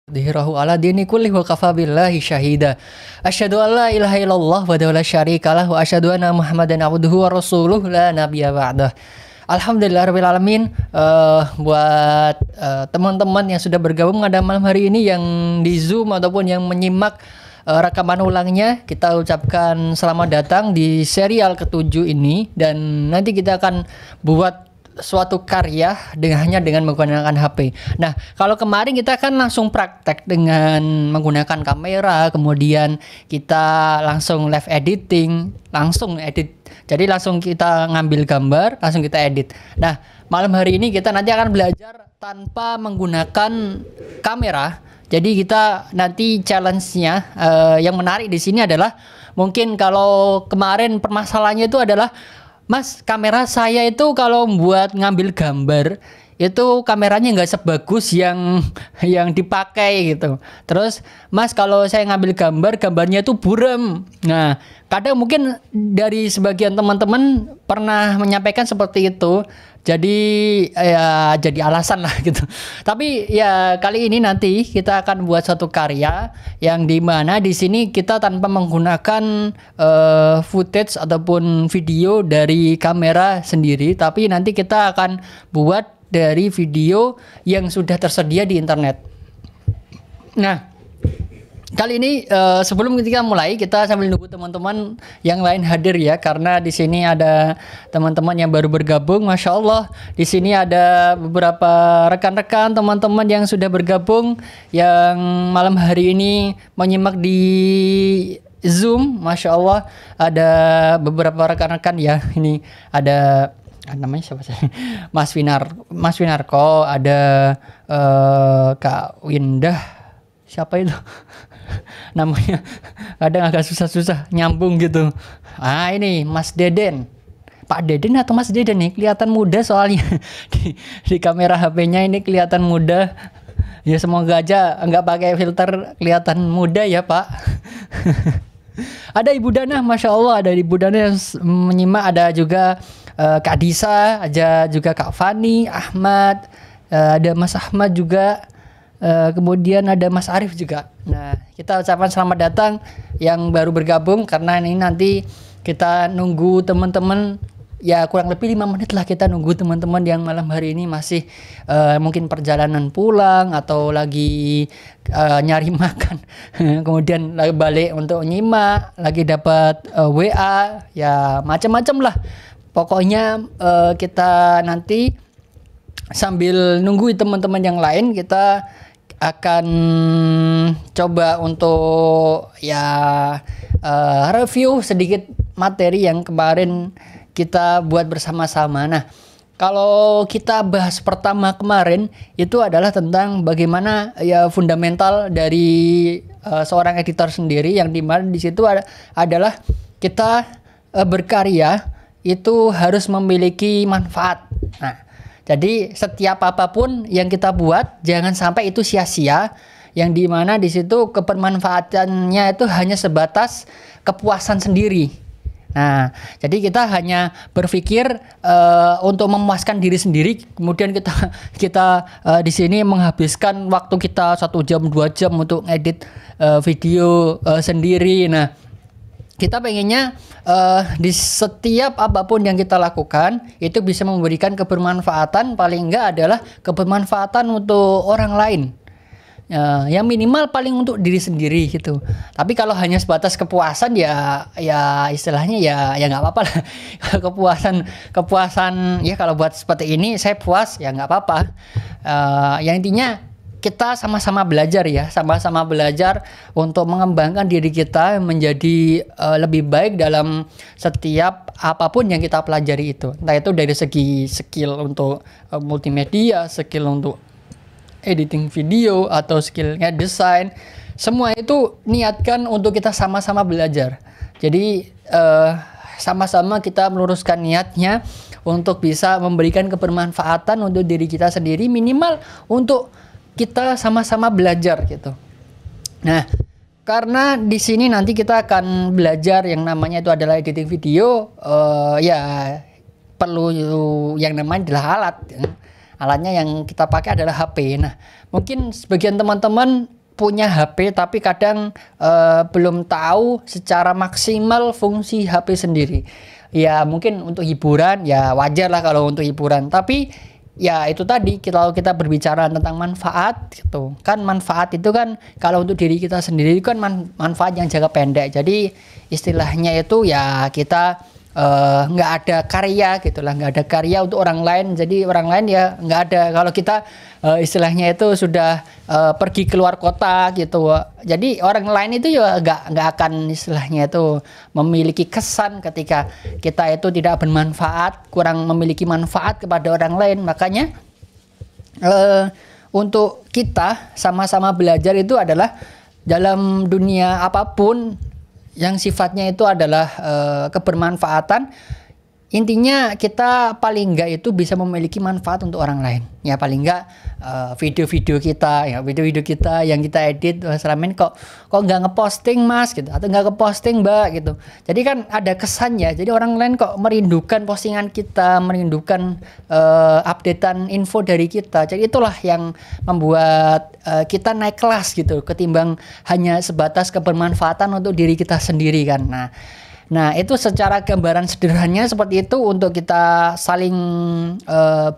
Dhirahu ala dini kulli wa kafa billahi syahida. Asyhadu an la ilaha illallah wa la syarikalah wa asyhadu anna Muhammadan abduhu wa rasuluh la nabiyya ba'dah. Alhamdulillahirabbil alamin. Buat teman-teman yang sudah bergabung pada malam hari ini yang di Zoom ataupun yang menyimak rekaman ulangnya, kita ucapkan selamat datang di serial ke-7 ini, dan nanti kita akan buat suatu karya hanya dengan menggunakan HP. Nah, kalau kemarin kita kan langsung praktek dengan menggunakan kamera, kemudian kita langsung live editing, langsung edit. Jadi langsung kita ngambil gambar, langsung kita edit. Nah, malam hari ini kita nanti akan belajar tanpa menggunakan kamera. Jadi kita nanti challenge-nya yang menarik di sini adalah, mungkin kalau kemarin permasalahannya itu adalah, Mas, kamera saya itu kalau buat ngambil gambar itu kameranya nggak sebagus yang dipakai gitu. Terus, Mas, kalau saya ngambil gambar, gambarnya itu buram. Nah, kadang mungkin dari sebagian teman-teman pernah menyampaikan seperti itu. Jadi ya jadi alasan lah gitu. Tapi ya kali ini nanti kita akan buat satu karya yang dimana di sini kita tanpa menggunakan footage ataupun video dari kamera sendiri, tapi nanti kita akan buat dari video yang sudah tersedia di internet. Nah, kali ini sebelum kita mulai, kita sambil nunggu teman-teman yang lain hadir ya, karena di sini ada teman-teman yang baru bergabung. Masya Allah, di sini ada beberapa rekan-rekan teman-teman yang sudah bergabung, yang malam hari ini menyimak di Zoom. Masya Allah, ada beberapa rekan-rekan ya. Ini ada namanya siapa sih? Mas Winarko, ada Kak Windah. Siapa itu? Namanya kadang agak susah-susah nyambung gitu. Ah, ini Mas Deden. Pak Deden atau Mas Deden nih? Kelihatan muda soalnya. di kamera HP-nya ini kelihatan muda. Ya semoga aja nggak pakai filter kelihatan muda ya, Pak. Ada Ibu Dana, Masya Allah, ada Ibu Dana yang menyimak. Ada juga Kak Disa, ada juga Kak Fani, Ahmad, ada Mas Ahmad juga. Kemudian ada Mas Arif juga. Nah, kita ucapkan selamat datang yang baru bergabung, karena ini nanti kita nunggu teman-teman ya kurang lebih 5 menit lah, kita nunggu teman-teman yang malam hari ini masih mungkin perjalanan pulang atau lagi nyari makan kemudian lagi balik untuk nyimak, lagi dapat WA, ya macam-macam lah. Pokoknya kita nanti sambil nunggu teman-teman yang lain, kita akan coba untuk ya review sedikit materi yang kemarin kita buat bersama-sama. Nah, kalau kita bahas pertama kemarin itu adalah tentang bagaimana ya fundamental dari seorang editor sendiri, yang dimana di situ adalah kita berkarya itu harus memiliki manfaat. Nah, jadi setiap apapun yang kita buat jangan sampai itu sia-sia, yang dimana di situ kebermanfaatannya itu hanya sebatas kepuasan sendiri. Nah, jadi kita hanya berpikir untuk memuaskan diri sendiri, kemudian kita di sini menghabiskan waktu kita 1 jam 2 jam untuk edit video sendiri. Nah, kita pengennya di setiap apapun yang kita lakukan itu bisa memberikan kebermanfaatan, paling enggak adalah kebermanfaatan untuk orang lain. Yang minimal paling untuk diri sendiri gitu. Tapi kalau hanya sebatas kepuasan ya istilahnya ya nggak apa-apa lah. kepuasan ya kalau buat seperti ini saya puas ya nggak apa-apa. Yang intinya kita sama-sama belajar ya, sama-sama belajar untuk mengembangkan diri kita menjadi lebih baik dalam setiap apapun yang kita pelajari itu. Entah itu dari segi skill untuk multimedia, skill untuk editing video, atau skillnya desain. Semua itu niatkan untuk kita sama-sama belajar. Jadi sama-sama kita meluruskan niatnya untuk bisa memberikan kebermanfaatan untuk diri kita sendiri, minimal untuk kita sama-sama belajar gitu. Nah, karena di sini nanti kita akan belajar yang namanya itu adalah editing video, ya perlu yang namanya adalah alat. Alatnya yang kita pakai adalah HP. Nah, mungkin sebagian teman-teman punya HP tapi kadang belum tahu secara maksimal fungsi HP sendiri. Ya mungkin untuk hiburan ya wajar lah kalau untuk hiburan, tapi ya itu tadi kalau kita berbicara tentang manfaat gitu kan, manfaat itu kan kalau untuk diri kita sendiri kan manfaat yang jangka pendek. Jadi istilahnya itu ya kita nggak ada karya gitulah, nggak ada karya untuk orang lain, jadi orang lain ya nggak ada. Kalau kita istilahnya itu sudah pergi keluar kota gitu, jadi orang lain itu ya nggak akan istilahnya itu memiliki kesan ketika kita itu tidak bermanfaat, kurang memiliki manfaat kepada orang lain. Makanya untuk kita sama-sama belajar itu adalah dalam dunia apapun yang sifatnya itu adalah kebermanfaatan, intinya kita paling enggak itu bisa memiliki manfaat untuk orang lain. Ya paling enggak video-video kita yang kita edit selama ini kok nggak ngeposting mas gitu, atau nggak ngeposting mbak gitu. Jadi kan ada kesannya, jadi orang lain kok merindukan postingan kita, merindukan updatean info dari kita. Jadi itulah yang membuat kita naik kelas gitu, ketimbang hanya sebatas kebermanfaatan untuk diri kita sendiri kan. Nah itu secara gambaran sederhananya seperti itu untuk kita saling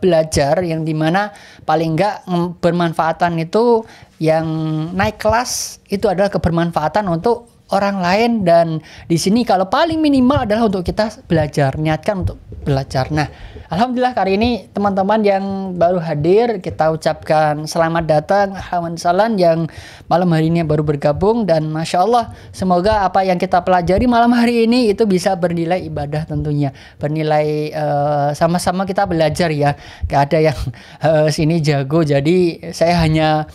belajar, yang dimana paling enggak bermanfaatan itu yang naik kelas itu adalah kebermanfaatan untuk orang lain. Dan di sini kalau paling minimal adalah untuk kita belajar, niatkan untuk belajar. Nah alhamdulillah kali ini teman-teman yang baru hadir kita ucapkan selamat datang, ahlan salam yang malam hari ini baru bergabung, dan masya Allah semoga apa yang kita pelajari malam hari ini itu bisa bernilai ibadah tentunya, bernilai sama-sama kita belajar ya. Gak ada yang sini jago, jadi saya hanya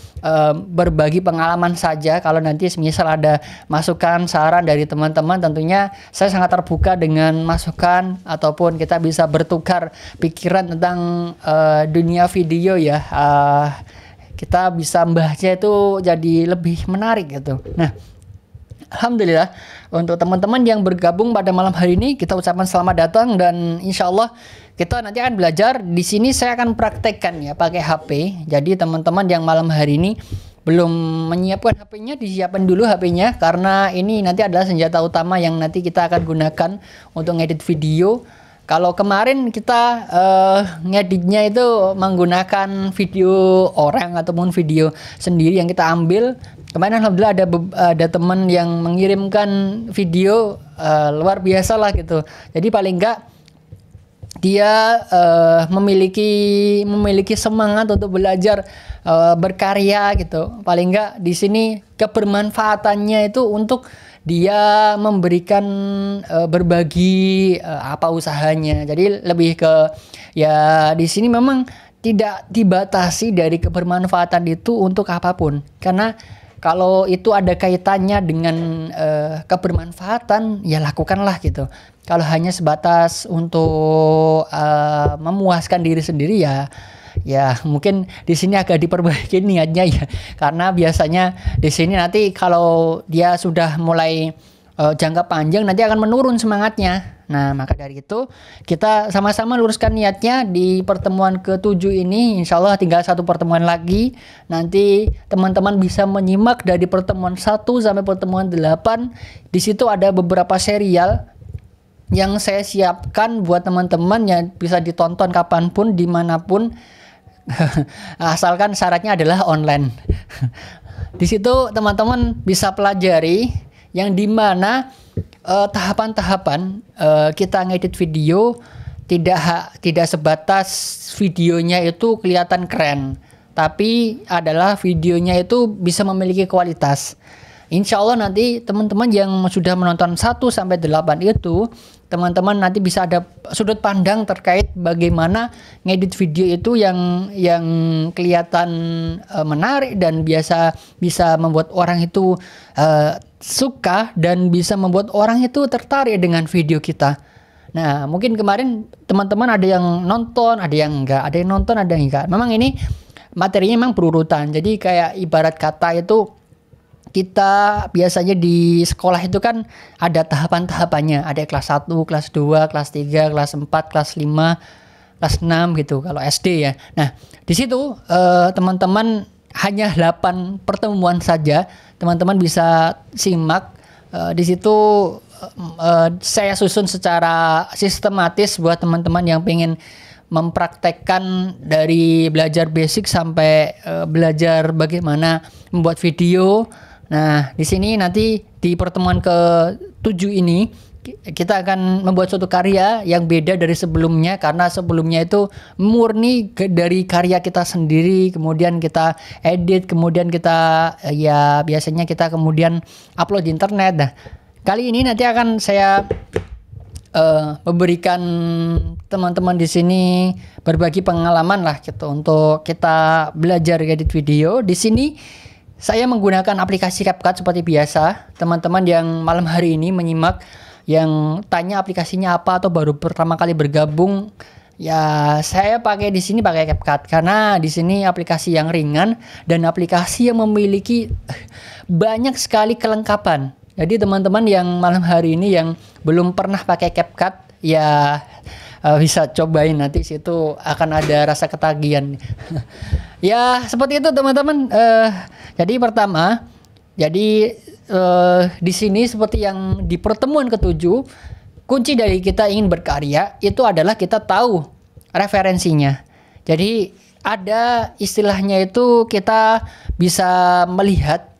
berbagi pengalaman saja. Kalau nanti misal ada masukan saran dari teman-teman, tentunya saya sangat terbuka dengan masukan ataupun kita bisa bertukar pikiran tentang dunia video ya. Kita bisa membahasnya itu jadi lebih menarik gitu. Nah alhamdulillah untuk teman-teman yang bergabung pada malam hari ini kita ucapkan selamat datang, dan insya Allah kita nanti akan belajar. Di sini saya akan praktekkan ya pakai HP. Jadi teman-teman yang malam hari ini belum menyiapkan HP-nya, disiapkan dulu HP-nya, karena ini nanti adalah senjata utama yang nanti kita akan gunakan untuk ngedit video. Kalau kemarin kita ngeditnya itu menggunakan video orang ataupun video sendiri yang kita ambil. Kemarin alhamdulillah ada teman yang mengirimkan video luar biasa lah gitu. Jadi paling enggak dia memiliki semangat untuk belajar berkarya gitu. Paling enggak di sini kebermanfaatannya itu untuk dia memberikan berbagi apa usahanya. Jadi lebih ke ya di sini memang tidak dibatasi dari kebermanfaatan itu untuk apapun. Karena kalau itu ada kaitannya dengan kebermanfaatan ya lakukanlah gitu. Kalau hanya sebatas untuk memuaskan diri sendiri ya mungkin di sini agak diperbaiki niatnya ya, karena biasanya di sini nanti kalau dia sudah mulai jangka panjang nanti akan menurun semangatnya. Nah maka dari itu kita sama-sama luruskan niatnya di pertemuan ke-7 ini. Insya Allah tinggal satu pertemuan lagi, nanti teman-teman bisa menyimak dari pertemuan 1 sampai pertemuan 8. Di situ ada beberapa serial yang saya siapkan buat teman-teman yang bisa ditonton kapanpun dimanapun. Asalkan syaratnya adalah online. Di situ teman-teman bisa pelajari yang dimana tahapan-tahapan kita ngedit video tidak sebatas videonya itu kelihatan keren, tapi adalah videonya itu bisa memiliki kualitas. Insya Allah nanti teman-teman yang sudah menonton 1 sampai 8 itu, teman-teman nanti bisa ada sudut pandang terkait bagaimana ngedit video itu yang kelihatan menarik dan bisa membuat orang itu suka dan bisa membuat orang itu tertarik dengan video kita. Nah, mungkin kemarin teman-teman ada yang nonton, ada yang enggak, ada yang nonton, ada yang enggak. Memang ini materinya memang berurutan. Jadi kayak ibarat kata itu kita biasanya di sekolah itu kan ada tahapan-tahapannya. Ada kelas 1, kelas 2, kelas 3, kelas 4, kelas 5, kelas 6 gitu kalau SD ya. Nah, di situ teman-teman hanya 8 pertemuan saja. Teman-teman bisa simak di situ. Saya susun secara sistematis buat teman-teman yang pengen mempraktekkan dari belajar basic sampai belajar bagaimana membuat video. Nah, di sini nanti di pertemuan ke-7 ini kita akan membuat suatu karya yang beda dari sebelumnya, karena sebelumnya itu murni dari karya kita sendiri, kemudian kita edit, kemudian kita ya biasanya kita kemudian upload di internet. Nah, kali ini nanti akan saya memberikan teman-teman di sini berbagi pengalaman lah gitu untuk kita belajar edit video. Di sini saya menggunakan aplikasi CapCut seperti biasa. Teman-teman yang malam hari ini menyimak yang tanya aplikasinya apa atau baru pertama kali bergabung, ya saya pakai di sini pakai CapCut karena di sini aplikasi yang ringan dan aplikasi yang memiliki banyak sekali kelengkapan. Jadi teman-teman yang malam hari ini yang belum pernah pakai CapCut, ya bisa cobain, nanti situ akan ada rasa ketagihan. Ya seperti itu teman-teman. Jadi pertama, di sini seperti yang di pertemuan ke-7, kunci dari kita ingin berkarya itu adalah kita tahu referensinya. Jadi ada istilahnya itu kita bisa melihat,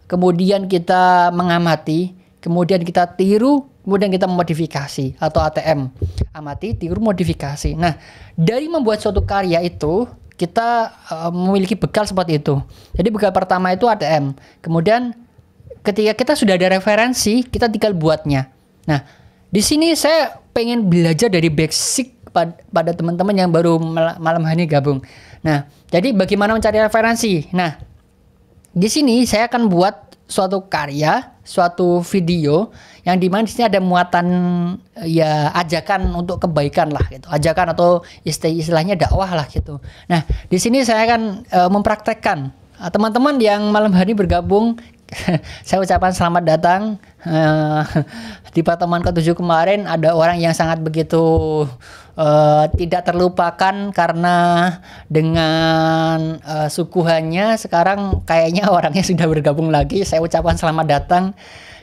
kemudian kita mengamati, kemudian kita tiru, kemudian kita modifikasi atau ATM. Amati, tiru, modifikasi. Nah, dari membuat suatu karya itu kita memiliki bekal seperti itu. Jadi bekal pertama itu ATM. Kemudian ketika kita sudah ada referensi, kita tinggal buatnya. Nah, di sini saya pengen belajar dari basic pada teman-teman yang baru malam hari gabung. Nah, jadi bagaimana mencari referensi? Nah, di sini saya akan buat suatu karya, suatu video yang dimana di sini ada muatan ya ajakan untuk kebaikan lah gitu, ajakan atau istilahnya dakwah lah gitu. Nah, di sini saya akan mempraktekkan. Teman-teman yang malam hari bergabung, saya ucapkan selamat datang. Di pertemuan ke-7 kemarin ada orang yang sangat begitu tidak terlupakan karena dengan suguhannya. Sekarang kayaknya orangnya sudah bergabung lagi. Saya ucapkan selamat datang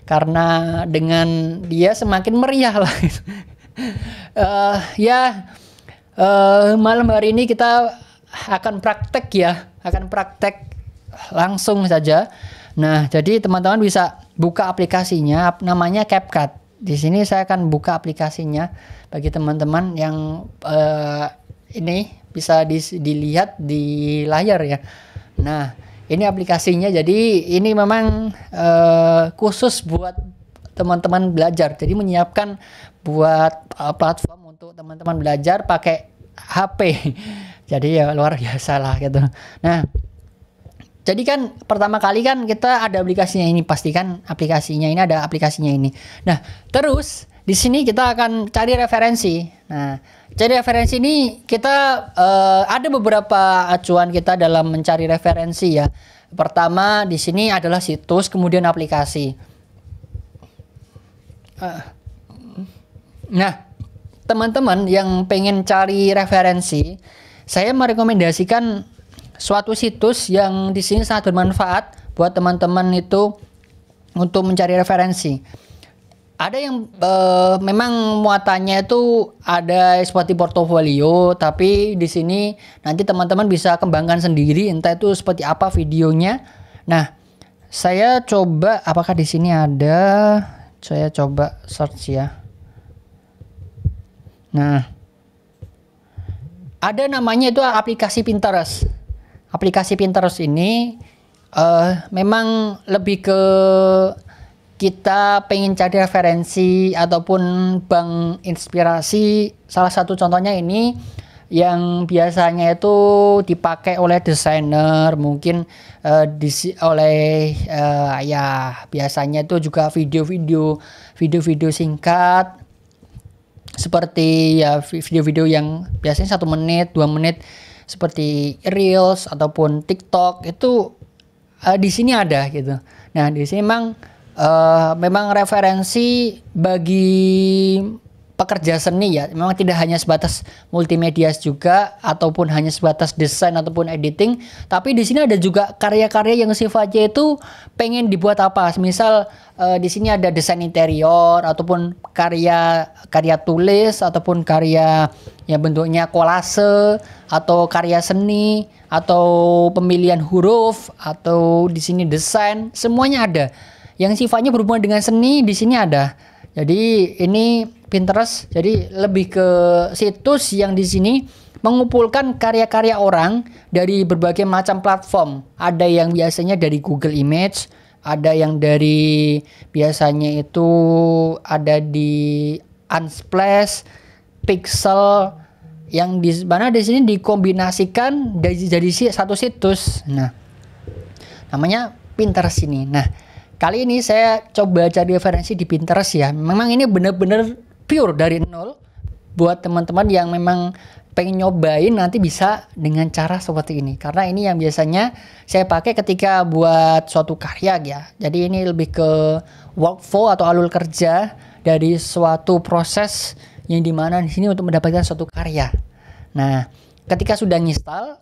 karena dengan dia semakin meriah lah. Malam hari ini kita akan praktek ya, akan praktek langsung saja. Nah, jadi teman-teman bisa buka aplikasinya, namanya CapCut. Di sini saya akan buka aplikasinya bagi teman-teman yang ini bisa dilihat di layar ya. Nah, ini aplikasinya. Jadi ini memang khusus buat teman-teman belajar. Jadi menyiapkan buat platform untuk teman-teman belajar pakai HP. Jadi ya luar biasa lah gitu. Nah, jadi kan pertama kali kan kita ada aplikasinya ini, pastikan aplikasinya ini ada aplikasinya ini. Nah, terus di sini kita akan cari referensi. Nah, cari referensi ini kita ada beberapa acuan kita dalam mencari referensi ya. Pertama di sini adalah situs, kemudian aplikasi. Nah, teman-teman yang pengen cari referensi, saya merekomendasikan suatu situs yang di sini sangat bermanfaat buat teman-teman itu untuk mencari referensi. Ada yang memang muatannya itu ada seperti portofolio, tapi di sini nanti teman-teman bisa kembangkan sendiri, entah itu seperti apa videonya. Nah, saya coba apakah di sini ada, saya coba search ya. Nah, ada namanya itu aplikasi Pinterest. Aplikasi Pinterest ini memang lebih ke kita pengen cari referensi ataupun bank inspirasi. Salah satu contohnya ini yang biasanya itu dipakai oleh desainer, mungkin ya biasanya itu juga video-video singkat seperti ya video-video yang biasanya 1 menit 2 menit seperti Reels ataupun TikTok itu di sini ada gitu. Nah, di sini memang referensi bagi pekerja seni ya. Memang tidak hanya sebatas multimedia juga ataupun hanya sebatas desain ataupun editing, tapi di sini ada juga karya-karya yang sifatnya itu pengen dibuat apa. Misal di sini ada desain interior ataupun karya tulis ataupun karya yang bentuknya kolase atau karya seni atau pemilihan huruf atau di sini desain, semuanya ada. Yang sifatnya berhubungan dengan seni di sini ada. Jadi ini Pinterest, jadi lebih ke situs yang di sini mengumpulkan karya-karya orang dari berbagai macam platform. Ada yang biasanya dari Google Image, ada yang dari biasanya itu ada di Unsplash, Pixel, yang di mana di sini dikombinasikan jadi satu situs. Nah, namanya Pinterest ini. Nah, kali ini saya coba cari referensi di Pinterest ya. Memang ini benar-benar pure dari nol. Buat teman-teman yang memang pengen nyobain nanti bisa dengan cara seperti ini. Karena ini yang biasanya saya pakai ketika buat suatu karya ya. Jadi ini lebih ke workflow atau alur kerja dari suatu proses yang dimana di sini untuk mendapatkan suatu karya. Nah, ketika sudah install,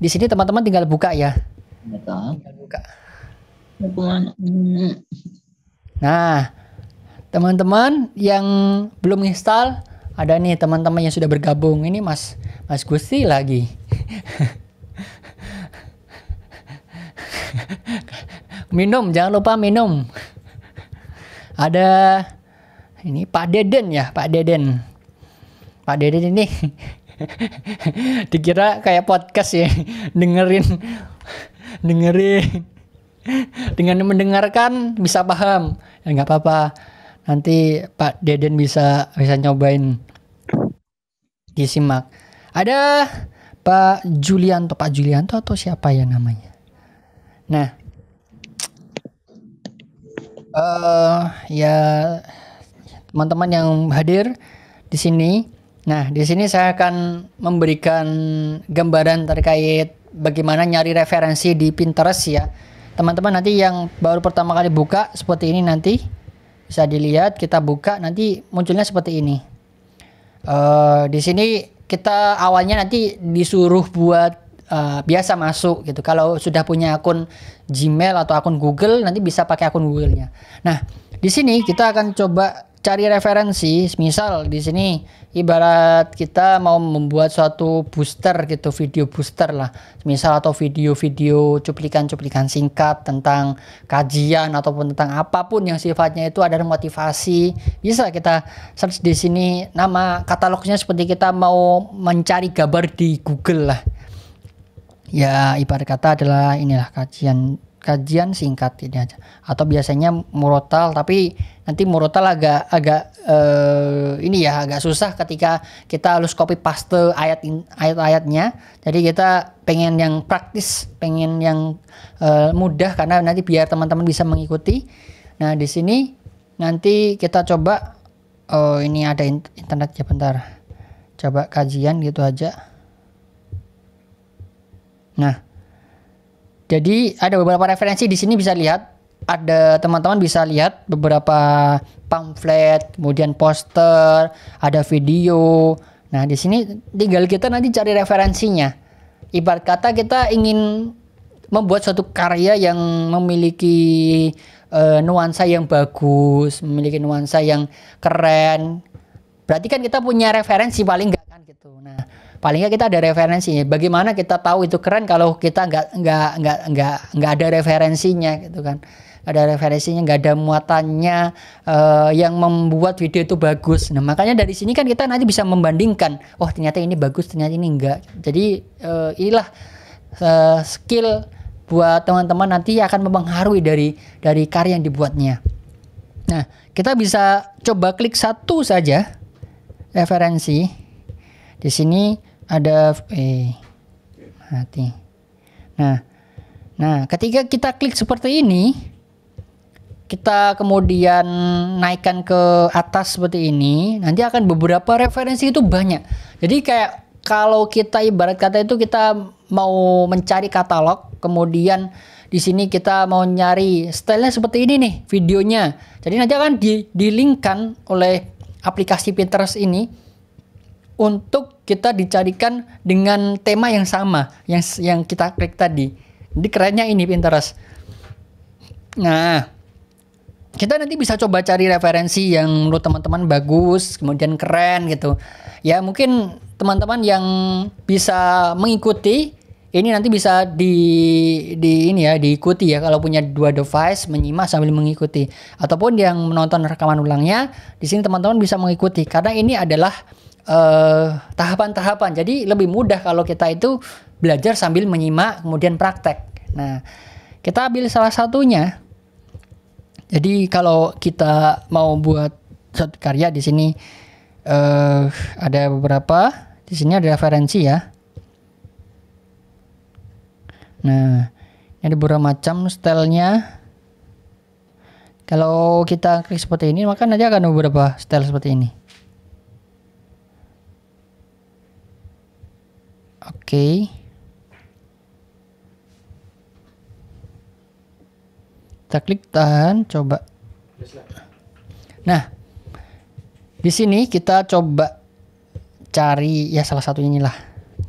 di sini teman-teman tinggal buka ya. Tinggal buka. Nah, teman-teman yang belum install, ada nih teman-teman yang sudah bergabung. Ini Mas Gusti lagi. Minum, jangan lupa minum. Ada ini Pak Deden ya, Pak Deden. Pak Deden ini dikira kayak podcast ya, dengerin dengan mendengarkan bisa paham. Ya nggak apa-apa. Nanti Pak Deden bisa nyobain, disimak. Ada Pak Julianto atau siapa ya namanya? Nah, ya teman-teman yang hadir di sini. Nah, di sini saya akan memberikan gambaran terkait bagaimana nyari referensi di Pinterest ya. Teman-teman nanti yang baru pertama kali buka seperti ini nanti bisa dilihat, kita buka nanti munculnya seperti ini. Di sini kita awalnya nanti disuruh buat biasa masuk gitu. Kalau sudah punya akun Gmail atau akun Google nanti bisa pakai akun Google-nya. Nah, di sini kita akan coba cari referensi. Misal di sini ibarat kita mau membuat suatu booster gitu, video booster lah. Misal atau video-video cuplikan-cuplikan singkat tentang kajian ataupun tentang apapun yang sifatnya itu ada motivasi. Bisa kita search di sini nama katalognya seperti kita mau mencari gambar di Google lah. Ya, ibarat kata adalah inilah kajian singkat ini aja, atau biasanya murotal, tapi nanti murotal agak ini ya agak susah ketika kita harus copy paste ayat-ayatnya. Jadi kita pengen yang praktis, pengen yang mudah karena nanti biar teman-teman bisa mengikuti. Nah, di sini nanti kita coba ini ada internet ya, bentar. Coba kajian gitu aja. Nah, jadi ada beberapa referensi di sini bisa lihat. Ada teman-teman bisa lihat beberapa pamflet, kemudian poster, ada video. Nah, di sini tinggal kita nanti cari referensinya. Ibarat kata kita ingin membuat suatu karya yang memiliki nuansa yang bagus, memiliki nuansa yang keren. Berarti kan kita punya referensi paling enggak kan gitu. Nah, paling nggak kita ada referensinya. Bagaimana kita tahu itu keren kalau kita nggak ada referensinya gitu kan? Ada referensinya, nggak ada muatannya yang membuat video itu bagus. Nah, makanya dari sini kan kita nanti bisa membandingkan. Oh, ternyata ini bagus, ternyata ini enggak. Jadi inilah skill buat teman-teman nanti akan mempengaruhi dari karya yang dibuatnya. Nah, kita bisa coba klik satu saja referensi. Di sini ada mati. Nah, ketika kita klik seperti ini, kita kemudian naikkan ke atas seperti ini, nanti akan beberapa referensi itu banyak. Jadi kayak kalau kita ibarat kata itu kita mau mencari katalog, kemudian di sini kita mau nyari stylenya seperti ini nih videonya. Jadi nanti akan di-linkkan oleh aplikasi Pinterest ini untuk kita dicarikan dengan tema yang sama yang kita klik tadi. Jadi kerennya ini Pinterest. Nah, kita nanti bisa coba cari referensi yang menurut teman-teman bagus, kemudian keren gitu. Ya mungkin teman-teman yang bisa mengikuti ini nanti bisa diikuti ya kalau punya 2 device, menyimak sambil mengikuti. Ataupun yang menonton rekaman ulangnya, di sini teman-teman bisa mengikuti karena ini adalah tahapan-tahapan. Jadi lebih mudah kalau kita itu belajar sambil menyimak kemudian praktek. Nah, kita ambil salah satunya. Jadi kalau kita mau buat satu karya di sini ada beberapa. Di sini ada referensi ya. Nah, ini ada beberapa macam stylenya. Kalau kita klik seperti ini, maka nanti akan ada beberapa style seperti ini. Oke. Kita klik tahan, coba. Nah, di sini kita coba cari ya salah satu inilah.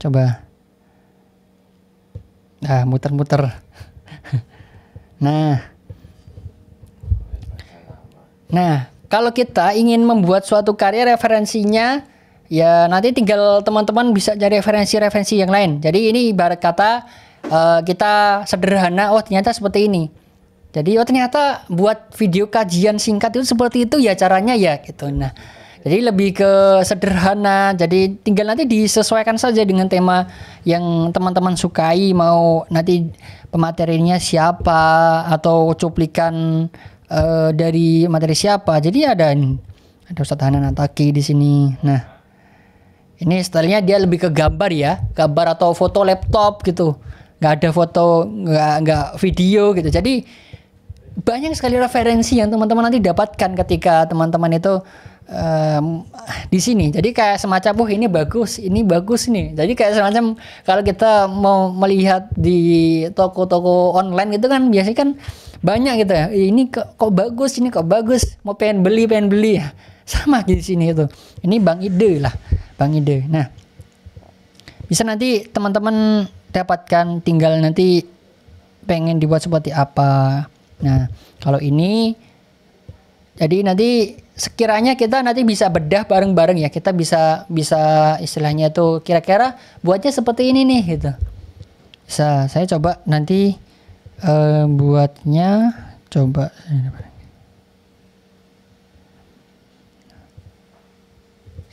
Coba. Nah, muter-muter. Nah, kalau kita ingin membuat suatu karya referensinya, ya nanti tinggal teman-teman bisa cari referensi-referensi yang lain. Jadi ini ibarat kata kita sederhana, oh ternyata seperti ini. Jadi oh ternyata buat video kajian singkat itu seperti itu ya caranya ya gitu. Nah, jadi lebih ke sederhana. Jadi tinggal nanti disesuaikan saja dengan tema yang teman-teman sukai. Mau nanti pematerinya siapa atau cuplikan dari materi siapa. Jadi ada Ustadz Hanan Ataki di sini. Nah, ini stylenya dia lebih ke gambar ya, gambar atau foto laptop gitu. Nggak ada foto, nggak video gitu. Jadi banyak sekali referensi yang teman-teman nanti dapatkan ketika teman-teman itu di sini. Jadi kayak semacam ini bagus nih. Jadi kayak semacam kalau kita mau melihat di toko-toko online gitu kan biasanya kan banyak gitu ya. Ini kok bagus, mau pengen beli ya. Sama di sini itu. Ini Bang Ide lah, Bang Ide. Nah, bisa nanti teman-teman dapatkan, tinggal nanti pengen dibuat seperti apa. Nah, kalau ini jadi nanti sekiranya kita nanti bisa bedah bareng-bareng ya. Kita bisa istilahnya tuh kira-kira buatnya seperti ini nih gitu. Bisa, saya coba nanti buatnya coba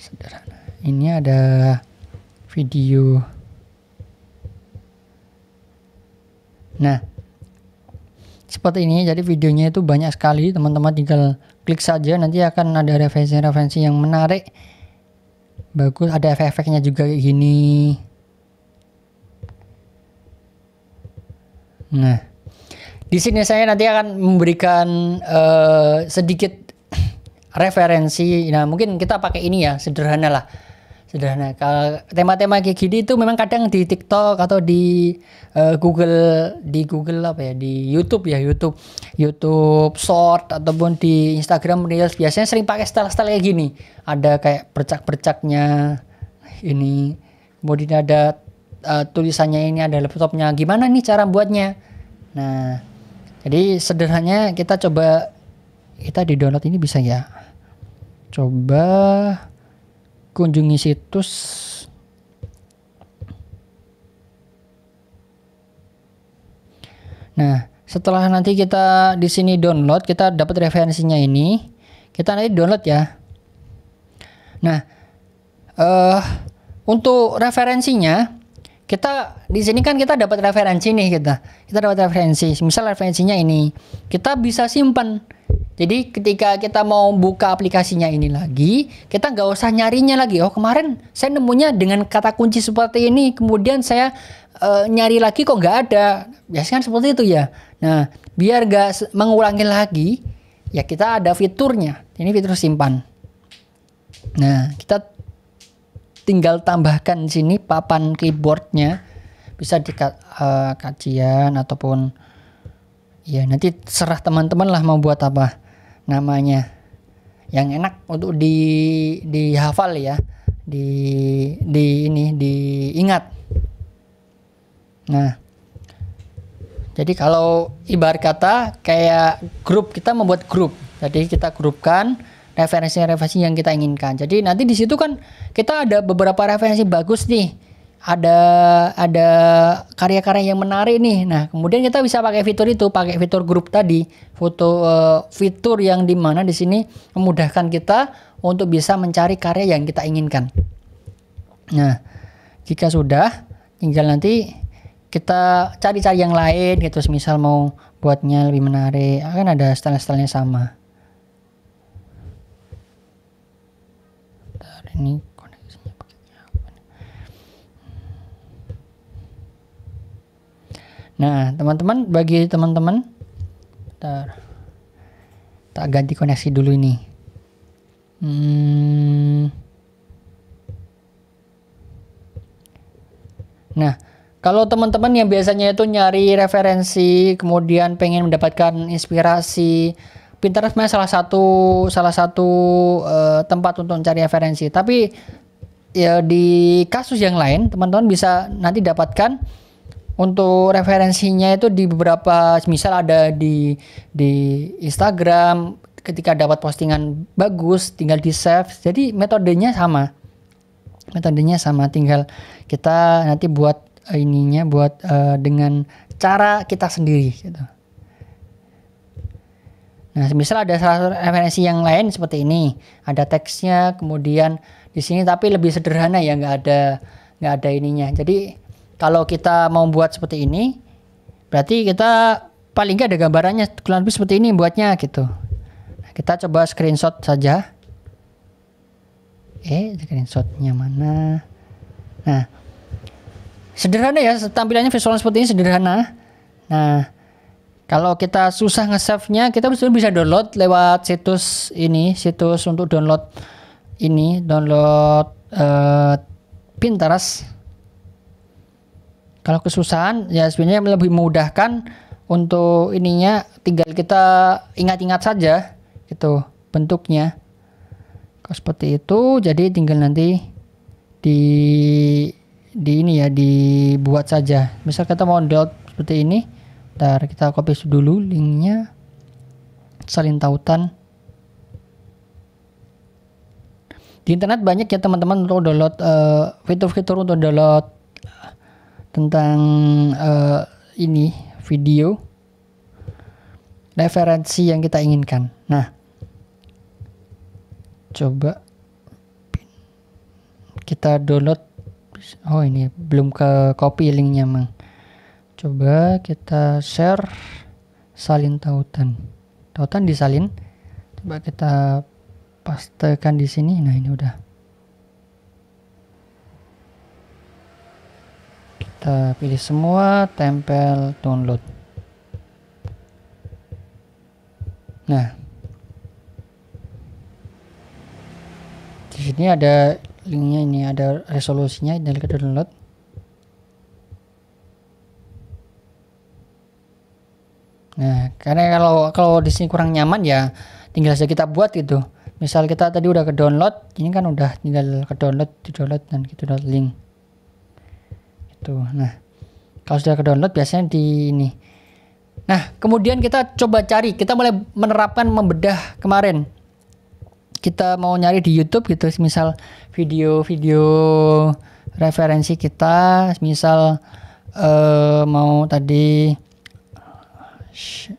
sederhana. Ini ada video. Nah, seperti ini, jadi videonya itu banyak sekali, teman-teman tinggal klik saja, nanti akan ada referensi-referensi yang menarik, bagus, ada efek-efeknya juga kayak gini. Nah, di sini saya nanti akan memberikan sedikit referensi. Nah, mungkin kita pakai ini ya, sederhana lah. Sederhana. Kalau tema-tema kayak gini itu memang kadang di TikTok atau di Google apa ya, di YouTube ya, YouTube Short ataupun di Instagram Reels biasanya sering pakai style-style kayak gini. Ada kayak bercak-bercaknya ini, kemudian ada tulisannya ini, ada laptopnya. Gimana nih cara buatnya? Nah, jadi sederhananya kita coba, kita di download ini bisa ya. Coba kunjungi situs. Nah, setelah nanti kita di sini download, kita dapat referensinya ini, kita nanti download ya. Nah, untuk referensinya, kita di sini kan kita dapat referensi nih, kita dapat referensi. Misal referensinya ini, kita bisa simpan. Jadi ketika kita mau buka aplikasinya ini lagi, kita nggak usah nyarinya lagi. Oh kemarin saya nemunya dengan kata kunci seperti ini, kemudian saya nyari lagi kok nggak ada. Biasanya kan seperti itu ya. Nah, biar nggak mengulangi lagi, ya kita ada fiturnya. Ini fitur simpan. Nah, kita tinggal tambahkan di sini papan keyboardnya, bisa di kajian ataupun ya nanti serah teman-teman lah mau buat apa namanya. yang enak untuk dihafal ya, diingat. Nah, jadi kalau ibarat kata kayak grup, kita membuat grup. Jadi kita grupkan referensi-referensi yang kita inginkan. Jadi nanti di situ kan kita ada beberapa referensi bagus nih. Ada karya-karya yang menarik nih. Nah, kemudian kita bisa pakai fitur itu, pakai fitur grup tadi. Fitur yang dimana di sini memudahkan kita untuk bisa mencari karya yang kita inginkan. Nah, jika sudah, tinggal nanti kita cari-cari yang lain gitu, misal mau buatnya lebih menarik, kan ada style-stylenya sama. Bentar, ini koneksinya paketnya apa nih? Nah, teman-teman, bagi teman-teman, bentar, tak ganti koneksi dulu ini. Nah, kalau teman-teman yang biasanya itu nyari referensi, kemudian pengen mendapatkan inspirasi, Pinterest memang salah satu tempat untuk mencari referensi. Tapi ya di kasus yang lain, teman-teman bisa nanti dapatkan untuk referensinya itu di beberapa, misal ada di Instagram, ketika dapat postingan bagus, tinggal di save. Jadi metodenya sama, tinggal kita nanti buat dengan cara kita sendiri gitu. Nah, misal ada salah referensi yang lain seperti ini, ada teksnya, kemudian di sini tapi lebih sederhana ya, nggak ada ininya. Jadi kalau kita mau buat seperti ini, berarti kita paling nggak ada gambarannya, kurang lebih seperti ini buatnya gitu. Nah, kita coba screenshot saja. Screenshotnya mana? Nah, sederhana ya, tampilannya visual seperti ini sederhana. Nah, kalau kita susah nge-save-nya, kita bisa download lewat situs untuk download Pinterest. Kalau kesusahan ya sebenarnya lebih memudahkan untuk ininya, tinggal kita ingat-ingat saja gitu bentuknya. Kalau seperti itu, jadi tinggal nanti dibuat saja. Misal kita mau download seperti ini, ntar kita copy dulu linknya, salin tautan. Di internet banyak ya teman-teman untuk download fitur-fitur untuk download tentang video referensi yang kita inginkan. Nah, coba kita download. Oh, ini belum ke copy linknya, Mang. Coba kita share, salin tautan disalin. Coba kita pastekan di sini. Nah, ini udah. Kita pilih semua, tempel, download. Nah, di sini ada linknya, ini ada resolusinya, dan kita download. Nah, karena kalau di sini kurang nyaman ya tinggal saja kita buat gitu. Misal kita tadi udah ke download, ini kan udah tinggal ke download, dan kita download link. Itu. Nah, kalau sudah ke download biasanya di ini. Nah, kemudian kita coba cari, kita mulai menerapkan membedah kemarin. Kita mau nyari di YouTube gitu, misal video-video referensi kita, misal mau tadi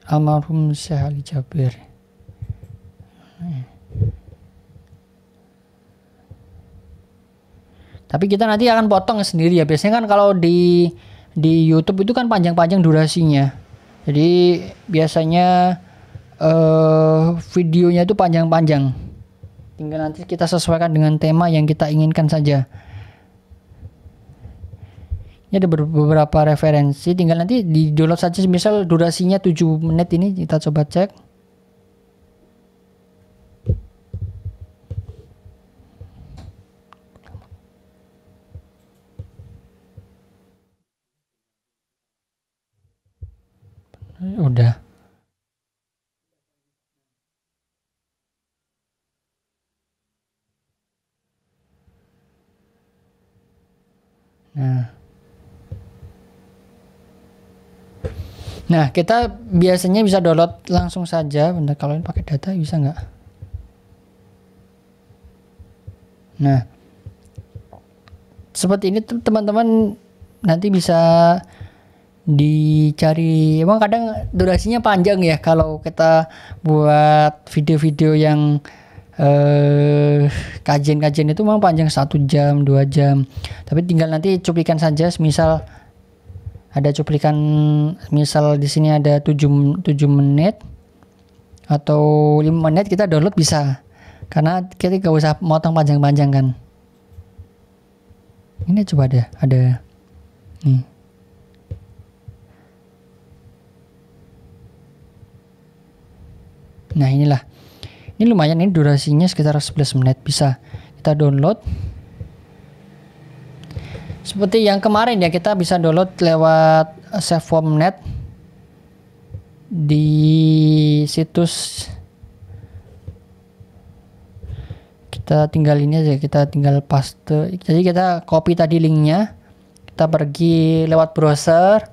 almarhum Syekh Ali Jabir. Tapi kita nanti akan potong sendiri ya. Biasanya kan kalau di YouTube itu kan panjang-panjang durasinya. Jadi biasanya videonya itu panjang-panjang. Tinggal nanti kita sesuaikan dengan tema yang kita inginkan saja. Ini ada beberapa referensi, tinggal nanti di download saja. Misal durasinya 7 menit, ini kita coba cek. Udah. Nah, kita biasanya bisa download langsung saja. Bentar, kalau ini pakai data bisa nggak? Nah, seperti ini teman-teman nanti bisa dicari. Emang kadang durasinya panjang ya kalau kita buat video-video yang kajian-kajian itu memang panjang 1 jam 2 jam, tapi tinggal nanti cuplikan saja. Misal ada cuplikan, misal di sini ada 7 menit atau 5 menit, kita download bisa, karena kita gak usah motong panjang-panjang kan. Ini coba ada nih. Nah, inilah. Ini lumayan, ini durasinya sekitar 11 menit, bisa kita download. Seperti yang kemarin ya, kita bisa download lewat SaveForm.net di situs. Kita tinggal ini aja, kita tinggal paste. Jadi kita copy tadi linknya, kita pergi lewat browser,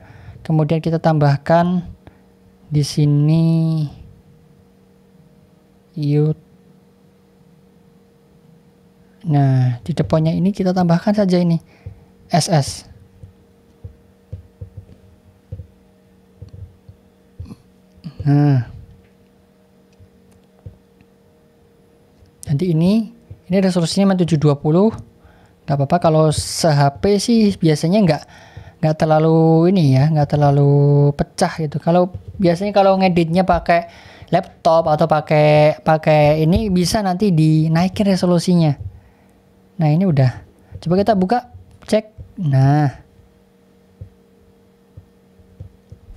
kemudian kita tambahkan di sini YouTube. Nah, di depannya ini kita tambahkan saja ini SS. Nah, nanti ini resolusinya 720. Gak apa-apa, kalau se-HP sih biasanya nggak terlalu ini ya, nggak terlalu pecah gitu. Kalau biasanya kalau ngeditnya pakai laptop atau pakai ini bisa nanti dinaikin resolusinya. Nah, ini udah. Coba kita buka, cek. Nah,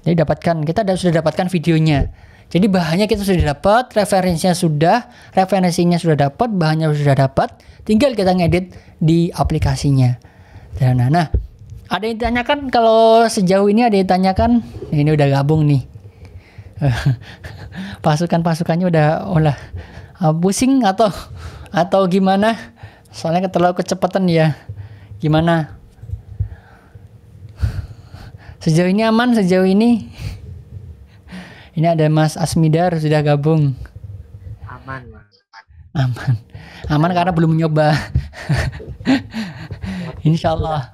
jadi kita sudah dapatkan videonya. Jadi bahannya kita sudah dapat, referensinya sudah dapat, bahannya sudah dapat, tinggal kita ngedit di aplikasinya. Nah, ada yang ditanyakan, kalau sejauh ini ada yang ditanyakan, ini udah gabung nih. Pasukannya udah pusing atau gimana? Soalnya terlalu kecepatan ya. Gimana? Sejauh ini aman, sejauh ini. Ini ada Mas Asmidar sudah gabung. Aman, Mas. Aman karena belum nyoba. Insyaallah.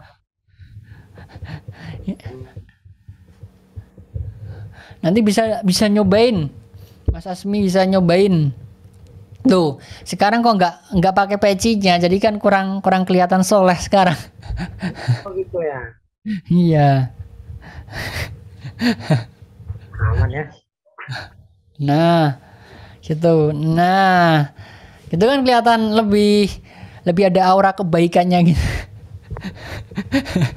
Nanti bisa nyobain. Mas Asmi bisa nyobain. Tuh, sekarang kok nggak pakai pecinya, jadi kan kurang kelihatan soleh sekarang. Oh gitu ya. Iya. Aman ya. Nah, gitu. Nah, itu kan kelihatan lebih ada aura kebaikannya gitu.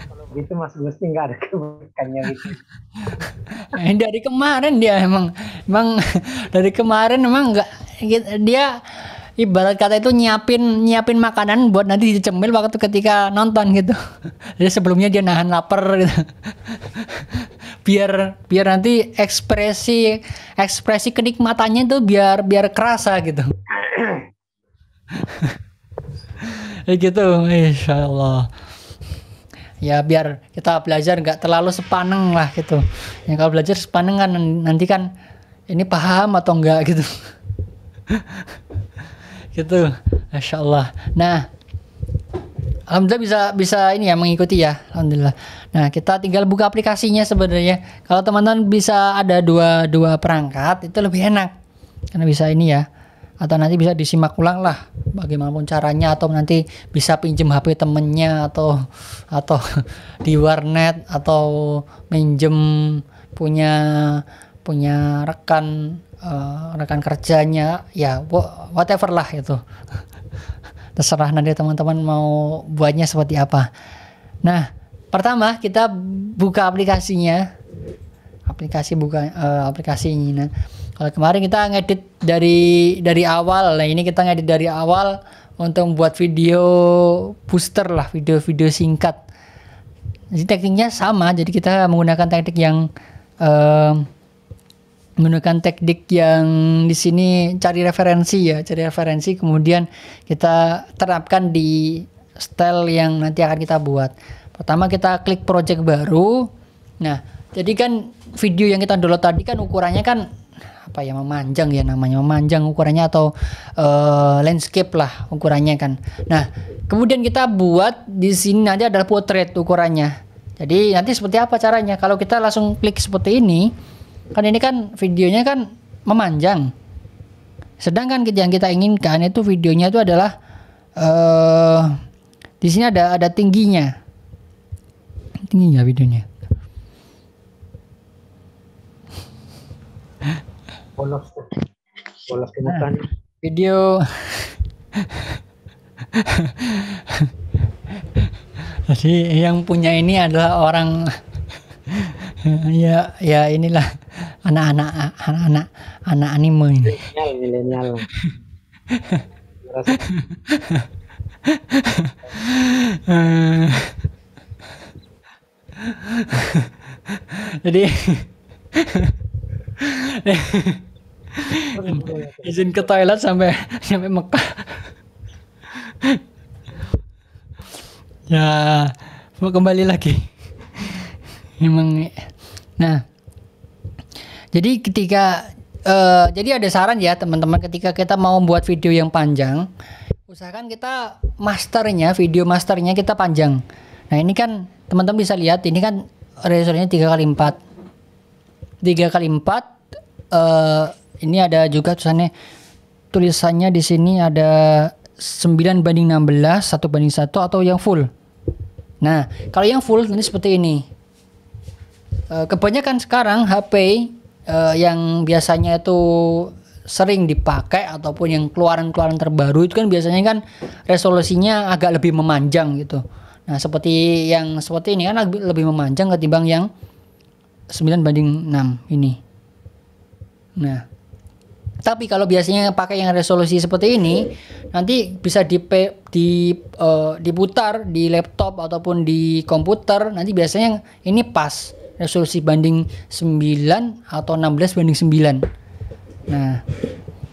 Kalau gitu Mas Gusti nggak ada kebaikannya gitu. Dari kemarin dia emang dari kemarin emang nggak, dia ibarat kata itu nyiapin makanan buat nanti dicemil waktu ketika nonton gitu. Jadi sebelumnya dia nahan lapar gitu. biar nanti ekspresi kenikmatannya itu biar kerasa gitu. Gitu, insyaallah. Ya biar kita belajar nggak terlalu sepaneng lah gitu. Ya kalau belajar sepaneng kan nanti kan ini paham atau enggak gitu. Gitu, insyaallah. Nah, alhamdulillah bisa ini ya, mengikuti ya, alhamdulillah. Nah, kita tinggal buka aplikasinya sebenarnya. Kalau teman-teman bisa ada dua perangkat itu lebih enak, karena bisa ini ya. Atau nanti bisa disimak ulang lah bagaimanapun caranya, atau nanti bisa pinjem HP temennya atau di warnet, atau minjem punya rekan kerjanya ya, whatever lah itu. Terserah nanti teman-teman mau buatnya seperti apa. Nah, pertama kita buka aplikasinya. Aplikasi ini. Nah, kalau kemarin kita ngedit dari awal. Nah, ini kita ngedit dari awal untuk membuat video booster lah, video singkat. Jadi tekniknya sama. Jadi kita menggunakan teknik yang di sini cari referensi, kemudian kita terapkan di style yang nanti akan kita buat. Pertama kita klik project baru. Nah, jadi kan video yang kita download tadi kan ukurannya kan apa ya, memanjang ya namanya, memanjang ukurannya atau landscape lah ukurannya kan. Nah, kemudian kita buat di sini nanti adalah portrait ukurannya. Jadi nanti seperti apa caranya? Kalau kita langsung klik seperti ini, kan ini kan videonya kan memanjang. Sedangkan yang kita inginkan itu videonya itu adalah di sini ada tingginya. Tinggi nggak videonya? Bolos tuh. Bolos ke muka nih. Video jadi yang punya ini adalah orang ya inilah anak anime ini. Milenial. Jadi izin ke toilet sampai Mekah. Ya, mau kembali lagi. Memang. Nah, jadi ketika jadi ada saran ya teman-teman, ketika kita mau membuat video yang panjang, usahakan kita video masternya kita panjang. Nah, ini kan teman-teman bisa lihat, ini kan resolusinya 3x4. 3x4 ini ada juga tulisannya di sini ada 9:16, 1:1 atau yang full. Nah, kalau yang full ini seperti ini. Kebanyakan sekarang HP yang biasanya itu sering dipakai ataupun yang keluaran-keluaran terbaru itu kan biasanya kan resolusinya agak lebih memanjang gitu. Nah, seperti ini kan lebih memanjang ketimbang yang 9:6 ini. Nah, tapi kalau biasanya pakai yang resolusi seperti ini, nanti bisa diputar di laptop ataupun di komputer, nanti biasanya ini pas resolusi banding 9 atau 16:9. Nah,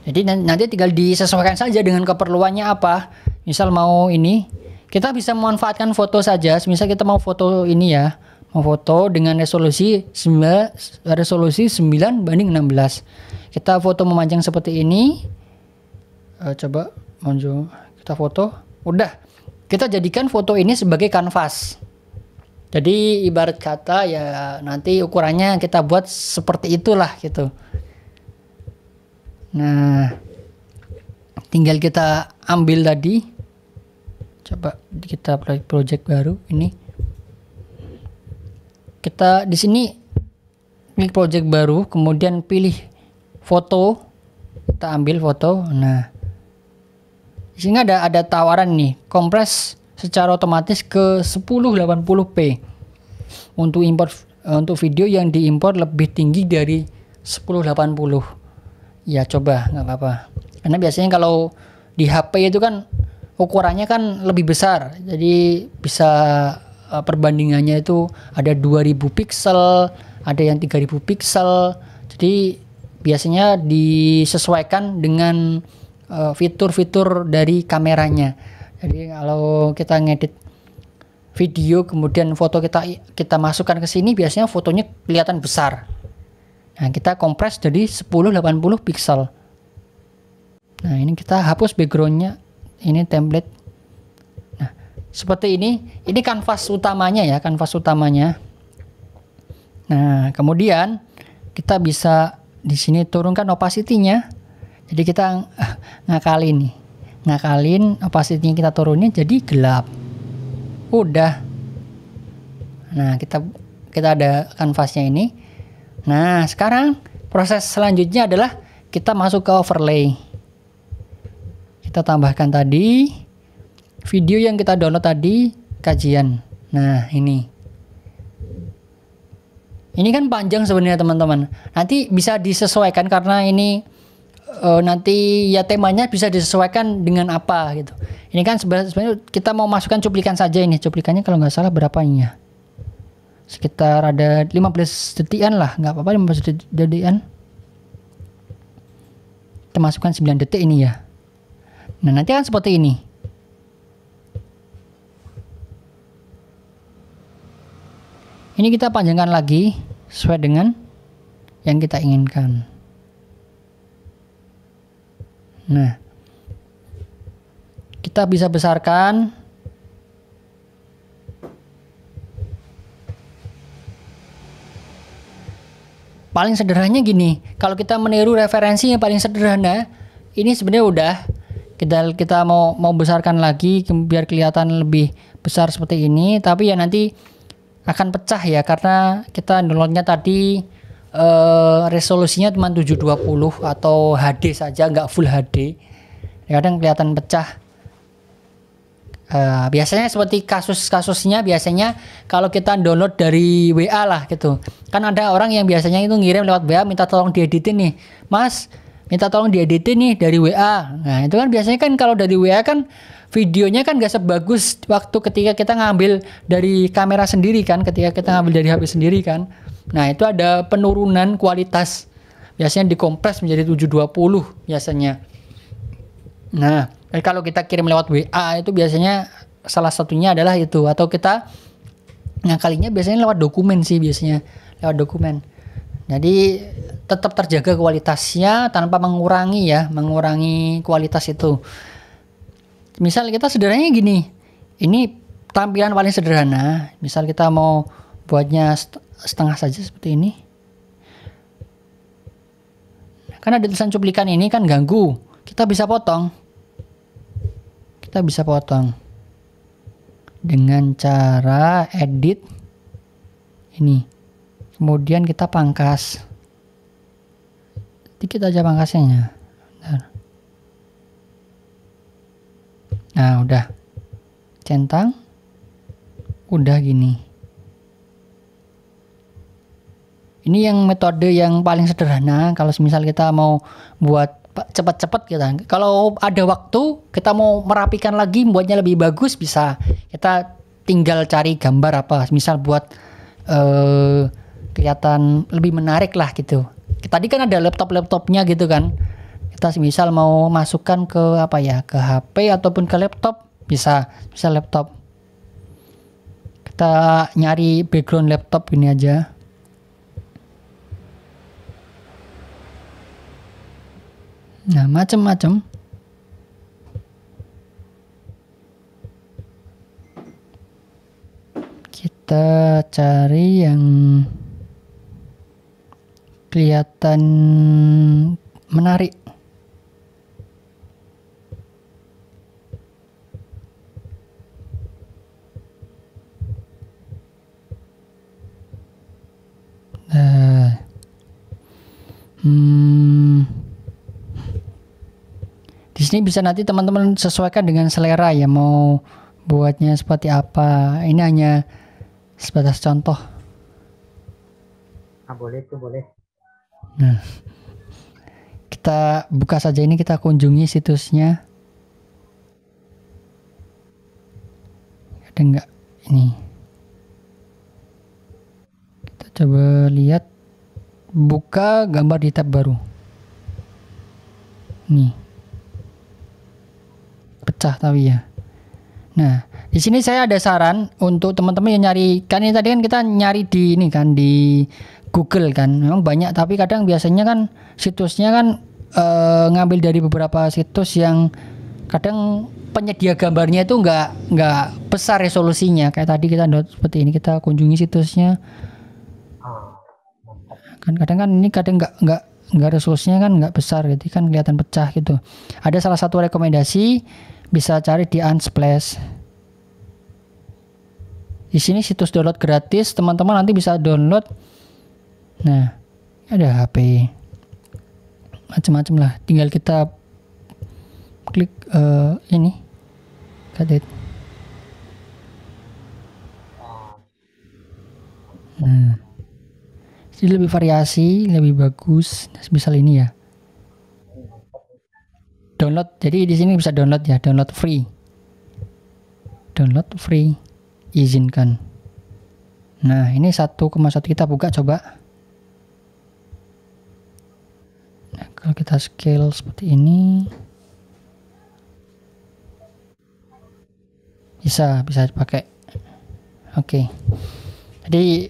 jadi nanti tinggal disesuaikan saja dengan keperluannya apa. Misal mau ini, kita bisa memanfaatkan foto saja. Misal kita mau foto ini ya, mau foto dengan resolusi 9:16. Kita foto memanjang seperti ini. Coba kita foto. Udah, kita jadikan foto ini sebagai kanvas. Jadi ibarat kata ya nanti ukurannya kita buat seperti itulah gitu. Nah, tinggal kita ambil tadi. Coba kita project baru ini. Kita di sini klik project baru, kemudian pilih foto. Kita ambil foto. Nah, di sini ada tawaran nih, kompres secara otomatis ke 1080p untuk video yang diimpor lebih tinggi dari 1080. Ya coba, nggak apa-apa. Karena biasanya kalau di HP itu kan ukurannya kan lebih besar, jadi bisa perbandingannya itu ada 2000 pixel, ada yang 3000 pixel. Jadi biasanya disesuaikan dengan fitur-fitur dari kameranya. Jadi kalau kita ngedit video kemudian foto kita masukkan ke sini, biasanya fotonya kelihatan besar. Nah, kita kompres jadi 1080 pixel. Nah, ini kita hapus backgroundnya, ini template. Nah, seperti ini kanvas utamanya ya, kanvas utamanya. Nah, kemudian kita bisa di sini turunkan opacity-nya. Jadi kita ngakalin opacity-nya, kita turunin jadi gelap. Udah. Nah, kita ada kanvasnya ini. Nah, sekarang proses selanjutnya adalah kita masuk ke overlay. Kita tambahkan tadi video yang kita download tadi, kajian. Nah, ini kan panjang sebenarnya teman-teman. Nanti bisa disesuaikan karena ini nanti ya temanya bisa disesuaikan dengan apa gitu. Ini kan sebenarnya kita mau masukkan cuplikan saja ini. Cuplikannya kalau nggak salah berapa ini ya? Sekitar ada 15 detikan lah, nggak apa-apa 15 detikan. Kita masukkan 9 detik ini ya. Nah, nanti kan seperti ini. Ini kita panjangkan lagi sesuai dengan yang kita inginkan. Nah, kita bisa besarkan. Paling sederhananya gini, kalau kita meniru referensi yang paling sederhana, ini sebenarnya udah kita mau besarkan lagi biar kelihatan lebih besar seperti ini, tapi ya nanti akan pecah ya karena kita downloadnya tadi resolusinya cuma 720 atau HD saja, nggak full HD. Kadang kelihatan pecah. Biasanya seperti kasusnya biasanya kalau kita download dari WA lah gitu. Kan ada orang yang biasanya itu ngirim lewat WA minta tolong dieditin nih. Mas, minta tolong dieditin nih dari WA. Nah, itu kan biasanya kan kalau dari WA kan videonya kan gak sebagus waktu ketika kita ngambil dari kamera sendiri kan, ketika kita ngambil dari HP sendiri kan. Nah, itu ada penurunan kualitas. Biasanya dikompres menjadi 720 biasanya. Nah, kalau kita kirim lewat WA itu biasanya salah satunya adalah itu, atau kita ngakalinya biasanya lewat dokumen sih, biasanya lewat dokumen. Jadi tetap terjaga kualitasnya tanpa mengurangi kualitas itu. Misal kita sederhananya gini, ini tampilan paling sederhana. Misal kita mau buatnya setengah saja seperti ini. Kan ada tulisan cuplikan ini kan ganggu. Kita bisa potong. Dengan cara edit ini. Kemudian kita pangkas. Dikit aja pangkasnya. Nah, udah. Centang. Udah gini. Ini yang metode yang paling sederhana kalau misal kita mau buat cepat-cepat gitu. Kalau ada waktu, kita mau merapikan lagi, buatnya lebih bagus bisa. Kita tinggal cari gambar apa, misal buat kelihatan lebih menarik lah gitu. Tadi kan ada laptopnya gitu kan. Kita misal mau masukkan ke ke HP ataupun ke laptop, bisa laptop. Kita nyari background laptop ini aja. Nah, macam-macam. Kita cari yang kelihatan menarik. Di sini bisa nanti teman-teman sesuaikan dengan selera ya, mau buatnya seperti apa. Ini hanya sebatas contoh. Boleh tuh, boleh. Nah, kita buka saja ini, kita kunjungi situsnya. Ada nggak ini? Kita coba lihat, buka gambar di tab baru. Nih, pecah tapi ya. Nah, di sini saya ada saran untuk teman-teman yang nyari, kan ini tadi kan kita nyari di ini kan di Google kan, memang banyak, tapi kadang biasanya kan situsnya kan ngambil dari beberapa situs yang kadang penyedia gambarnya itu nggak besar resolusinya. Kayak tadi kita download seperti ini, kita kunjungi situsnya. Kan kadang kan ini kadang nggak resolusinya kan nggak besar, jadi kan kelihatan pecah gitu. Ada salah satu rekomendasi, bisa cari di Unsplash. Di sini situs download gratis, teman-teman nanti bisa download. Nah, ada HP macam-macam lah, tinggal kita klik ini kadet. Nah, jadi lebih variasi, lebih bagus. Misal ini ya, download. Jadi di sini bisa download ya, download free, izinkan. Nah, ini 1,1 kita buka coba. Nah, kalau kita scale seperti ini, bisa dipakai. Oke. Jadi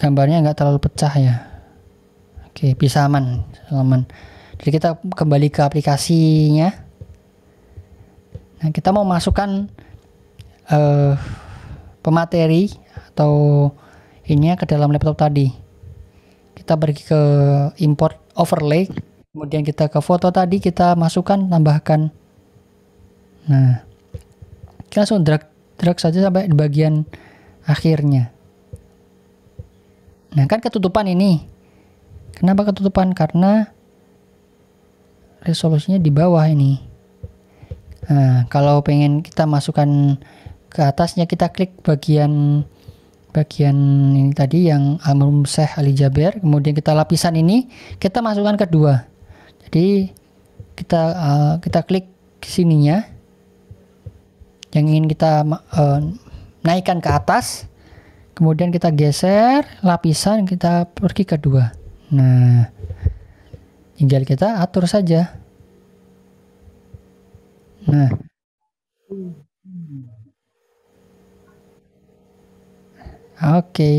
gambarnya nggak terlalu pecah ya. Oke, bisa aman. Jadi kita kembali ke aplikasinya. Nah, kita mau masukkan pemateri atau ininya ke dalam laptop tadi. Kita pergi ke import overlay, kemudian kita ke foto tadi, kita masukkan, tambahkan. Nah, kita langsung drag saja sampai di bagian akhirnya. Nah, kan ketutupan ini. Kenapa ketutupan? Karena resolusinya di bawah ini. Nah, kalau pengen kita masukkan ke atasnya, kita klik bagian ini tadi yang almarhum Syekh Ali Jaber, kemudian kita lapisan ini kita masukkan kedua. Jadi kita klik sininya yang ingin kita naikkan ke atas, kemudian kita geser lapisan, kita pergi kedua. Nah, tinggal kita atur saja. Nah, oke.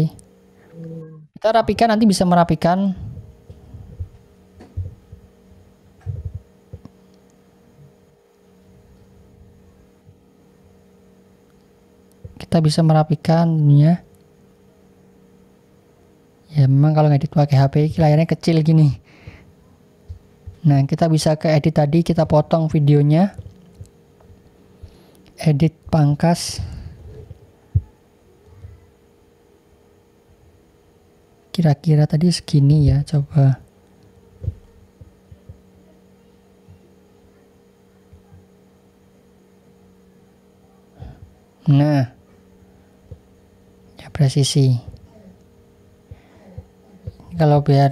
Kita rapikan, nanti bisa merapikan. Kita bisa merapikan ya. Ya memang kalau ngedit pakai HP layarnya kecil gini. Nah, kita bisa ke edit tadi, kita potong videonya. Edit pangkas. Kira-kira tadi segini ya, coba. Nah, ya presisi. Kalau biar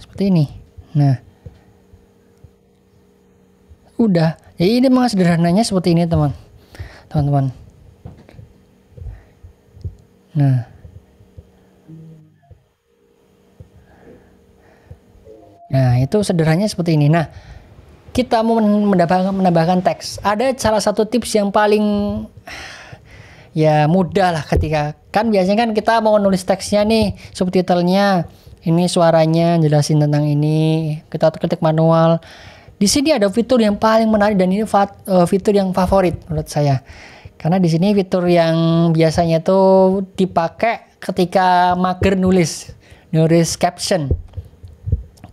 seperti ini. Nah, udah. Jadi ini memang sederhananya seperti ini, teman-teman. Nah, itu sederhananya seperti ini. Nah, kita mau menambahkan teks. Ada salah satu tips yang paling ya mudah lah, ketika kan biasanya kan kita mau nulis teksnya nih, subtitlenya, ini suaranya jelasin tentang ini, kita ketik manual. Di sini ada fitur yang paling menarik dan ini fitur yang favorit menurut saya. Karena di sini fitur yang biasanya tuh dipakai ketika mager nulis caption.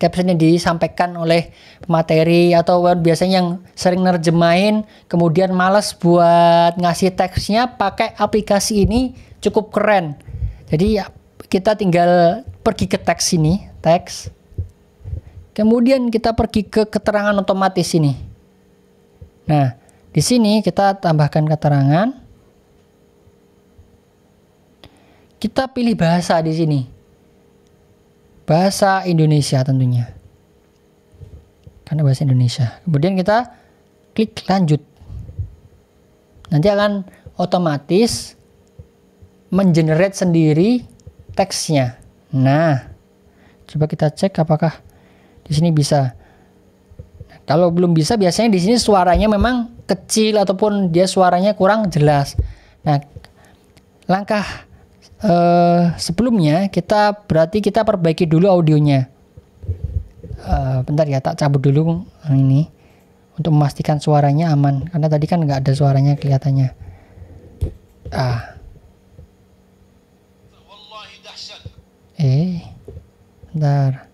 Captionnya disampaikan oleh materi, atau biasanya yang sering nerjemahin kemudian males buat ngasih teksnya, pakai aplikasi ini cukup keren. Jadi kita tinggal pergi ke teks ini, teks, kemudian kita pergi ke keterangan otomatis ini. Nah, di sini kita tambahkan keterangan, kita pilih bahasa di sini. Bahasa Indonesia tentunya, karena bahasa Indonesia. Kemudian kita klik lanjut. Nanti akan otomatis mengenerate sendiri teksnya. Nah, coba kita cek apakah di sini bisa. Nah, kalau belum bisa, biasanya di sini suaranya memang kecil ataupun dia suaranya kurang jelas. Nah, langkah sebelumnya kita perbaiki dulu audionya. Bentar ya, tak cabut dulu ini untuk memastikan suaranya aman, karena tadi kan nggak ada suaranya kelihatannya. Bentar.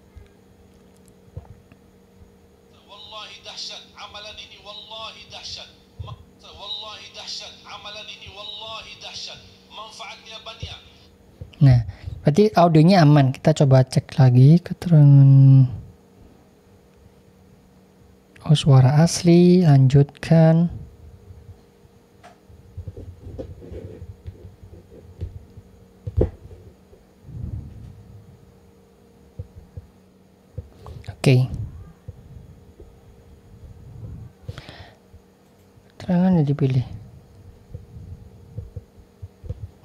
Nah, berarti audionya aman. Kita coba cek lagi keterangan. Oh, suara asli. Lanjutkan. Oke. Keterangan dipilih.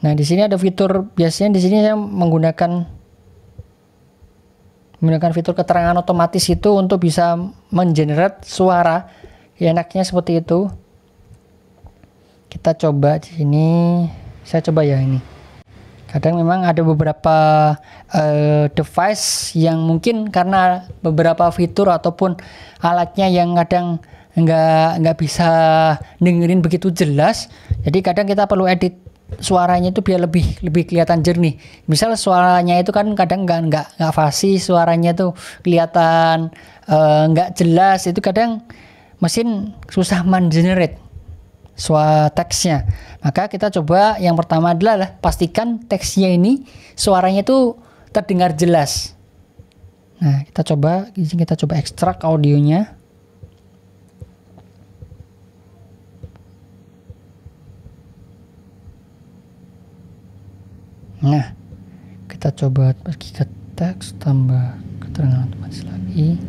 Nah, di sini ada fitur, biasanya di sini saya menggunakan fitur keterangan otomatis itu untuk bisa mengenerate suara. Ya, enaknya seperti itu. Kita coba di sini, saya coba ya ini. Kadang memang ada beberapa device yang mungkin karena beberapa fitur ataupun alatnya yang kadang nggak bisa dengerin begitu jelas. Jadi kadang kita perlu edit suaranya itu biar lebih kelihatan jernih. Misal suaranya itu kan kadang nggak fasih, suaranya itu kelihatan nggak jelas. Itu kadang mesin susah mengenerate suara teksnya. Maka kita coba yang pertama adalah pastikan teksnya ini suaranya itu terdengar jelas. Nah, kita coba ekstrak audionya. Nah, kita coba pergi ke teks, tambah keterangan otomatis lagi.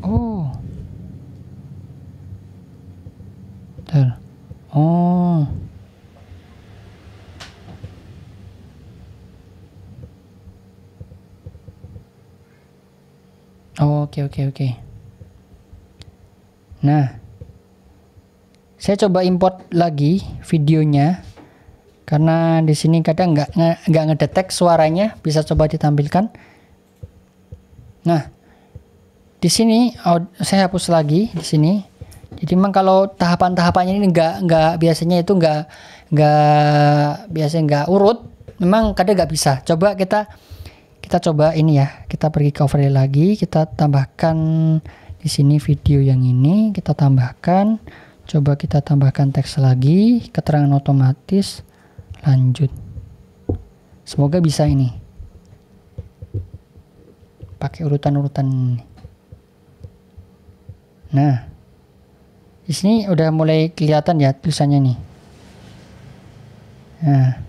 Oh. Bentar. Oh. Oh, oke. Nah, saya coba import lagi videonya. Karena di sini kadang nggak ngedetek suaranya, bisa coba ditampilkan. Nah, di sini saya hapus lagi di sini. Jadi memang kalau tahapan-tahapannya ini nggak biasanya itu nggak urut. Memang kadang nggak bisa. Coba kita coba ini ya. Kita pergi ke overlay lagi. Kita tambahkan di sini video yang ini. Kita tambahkan. Coba kita tambahkan teks lagi. Keterangan otomatis. Lanjut. Semoga bisa ini. Pakai urutan-urutan ini. Nah, di sini udah mulai kelihatan ya tulisannya nih. Nah,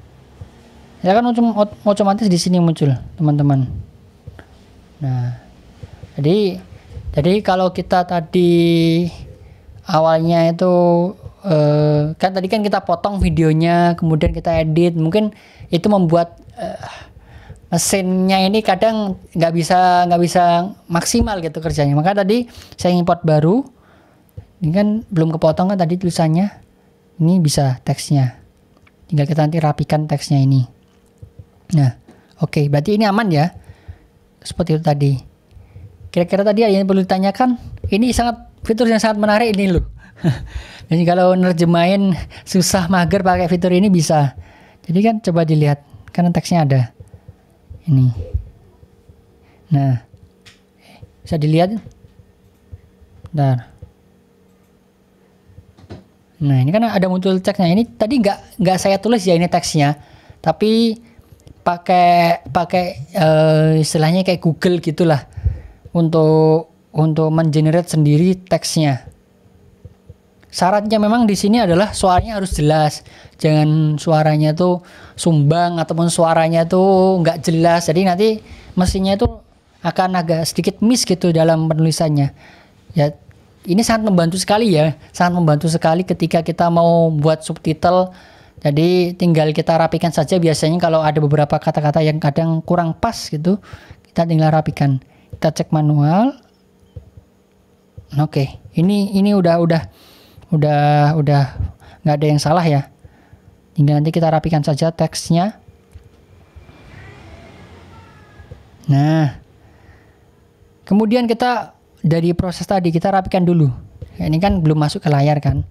ya kan otomatis di sini muncul, teman-teman. Nah, jadi kalau kita tadi awalnya itu kan tadi kan kita potong videonya, kemudian kita edit, mungkin itu membuat mesinnya ini kadang nggak bisa maksimal gitu kerjanya. Maka tadi saya import baru, ini kan belum kepotong kan tadi tulisannya, ini bisa teksnya, tinggal kita nanti rapikan teksnya ini. Nah, oke, berarti ini aman ya, seperti itu tadi. Kira-kira tadi ada yang perlu ditanyakan? Ini fitur yang sangat menarik ini loh. Jadi kalau nerjemahin susah mager pakai fitur ini bisa. Jadi kan coba dilihat, karena teksnya ada ini. Nah, bisa dilihat. Bentar. Nah, ini kan ada muncul teksnya. Ini tadi nggak saya tulis ya ini teksnya, tapi pakai istilahnya kayak Google gitulah untuk mengenerate sendiri teksnya. Syaratnya memang di sini adalah suaranya harus jelas, jangan suaranya tuh sumbang ataupun suaranya tuh nggak jelas. Jadi nanti mesinnya itu akan agak sedikit miss gitu dalam penulisannya. Ya, ini sangat membantu sekali ya, sangat membantu sekali ketika kita mau buat subtitle. Jadi tinggal kita rapikan saja. Biasanya kalau ada beberapa kata-kata yang kadang kurang pas gitu, kita tinggal rapikan. Kita cek manual. Oke, ini udah nggak ada yang salah ya. Tinggal nanti kita rapikan saja teksnya. Nah, kemudian kita dari proses tadi kita rapikan dulu. Ini kan belum masuk ke layar kan.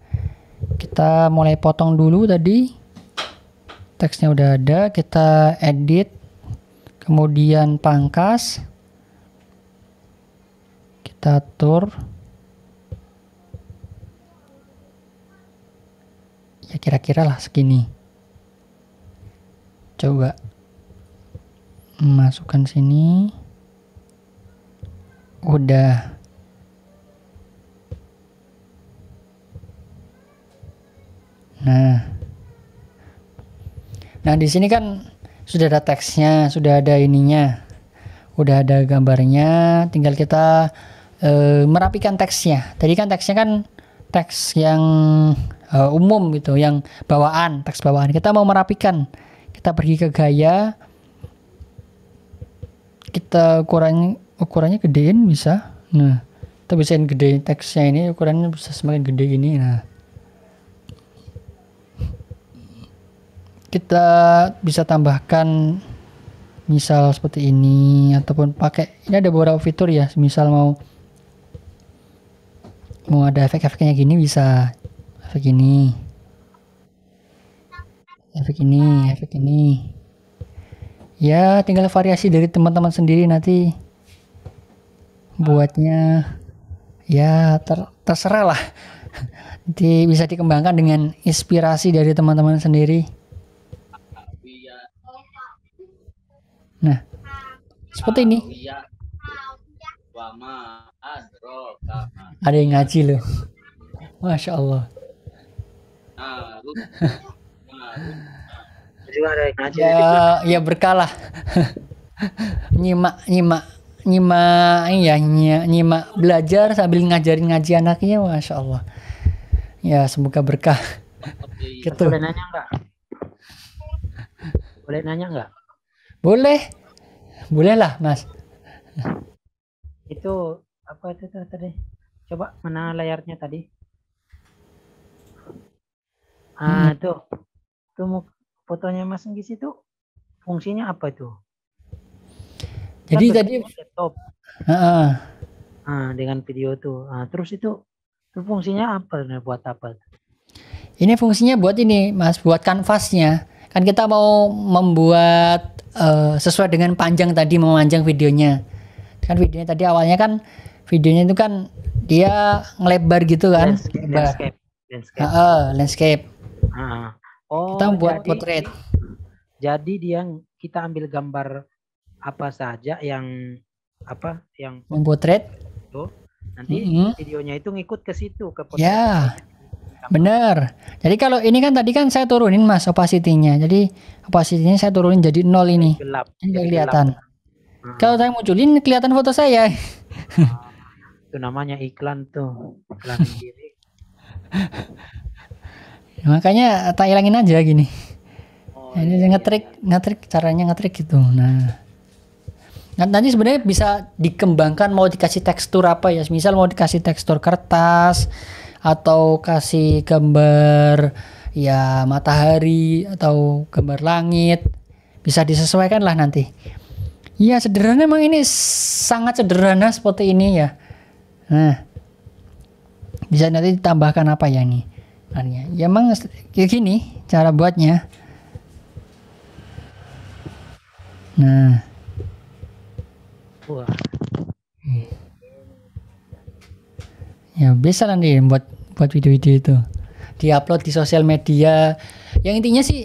Kita mulai potong dulu tadi. Teksnya udah ada, kita edit. Kemudian pangkas. Kita atur. Ya kira-kira lah segini. Coba masukkan sini. Udah. Nah di sini kan sudah ada teksnya, sudah ada ininya, udah ada gambarnya. Tinggal kita merapikan teksnya. Tadi kan teksnya kan teks yang umum gitu, yang bawaan, teks bawaan. Kita mau merapikan, kita pergi ke gaya, kita ukurannya gedein bisa. Nah, kita bisain gede teksnya ini, ukurannya bisa semakin gede gini. Nah, kita bisa tambahkan misal seperti ini, ataupun pakai ini ada beberapa fitur ya, misal mau ada efek-efeknya gini, bisa efek ini, efek ini ya, tinggal variasi dari teman-teman sendiri nanti buatnya ya, terserah lah. Nanti bisa dikembangkan dengan inspirasi dari teman-teman sendiri. Nah, seperti ini. Ada yang ngaji loh. Masya Allah. Juga ada yang ngaji. Ya berkala. nyimak belajar sambil ngajarin ngaji anaknya, Masya Allah. Ya, semoga berkah. Gitu. Boleh nanya nggak? Boleh lah, Mas. Itu apa itu tadi? Coba mana layarnya tadi? Tuh fotonya Mas Enggis itu fungsinya apa itu? Jadi tadi laptop. Dengan video tuh. Terus itu fungsinya apa? Buat apa? Ini fungsinya buat ini, Mas, buat kanvasnya. Kan kita mau membuat sesuai dengan panjang tadi, memanjang videonya. Kan videonya tadi awalnya kan videonya itu kan dia ngelebar gitu kan. Landscape. Kita buat portrait. Jadi kita ambil gambar apa saja yang portrait. Nanti videonya itu ngikut ke situ ke portrait. Ya. Bener. Jadi kalau ini kan tadi kan saya turunin, Mas, opacity-nya. Jadi opacity-nya saya turunin jadi 0 ini. Gelap. Ini kelihatan. Kalau saya munculin kelihatan foto saya. Itu namanya iklan tuh. Iklan sendiri. Makanya tak hilangin aja gini. Ini ngetrik caranya ngetrik gitu. Nah, nanti sebenarnya bisa dikembangkan mau dikasih tekstur apa ya. Misal mau dikasih tekstur kertas atau kasih gambar ya matahari atau gambar langit, bisa disesuaikan lah nanti. Ya sederhana, emang ini sangat sederhana seperti ini ya. Nah, bisa nanti ditambahkan apa ya nih? Ya emang kayak gini cara buatnya. Nah, ya bisa nanti buat video-video itu diupload di sosial media. Yang intinya sih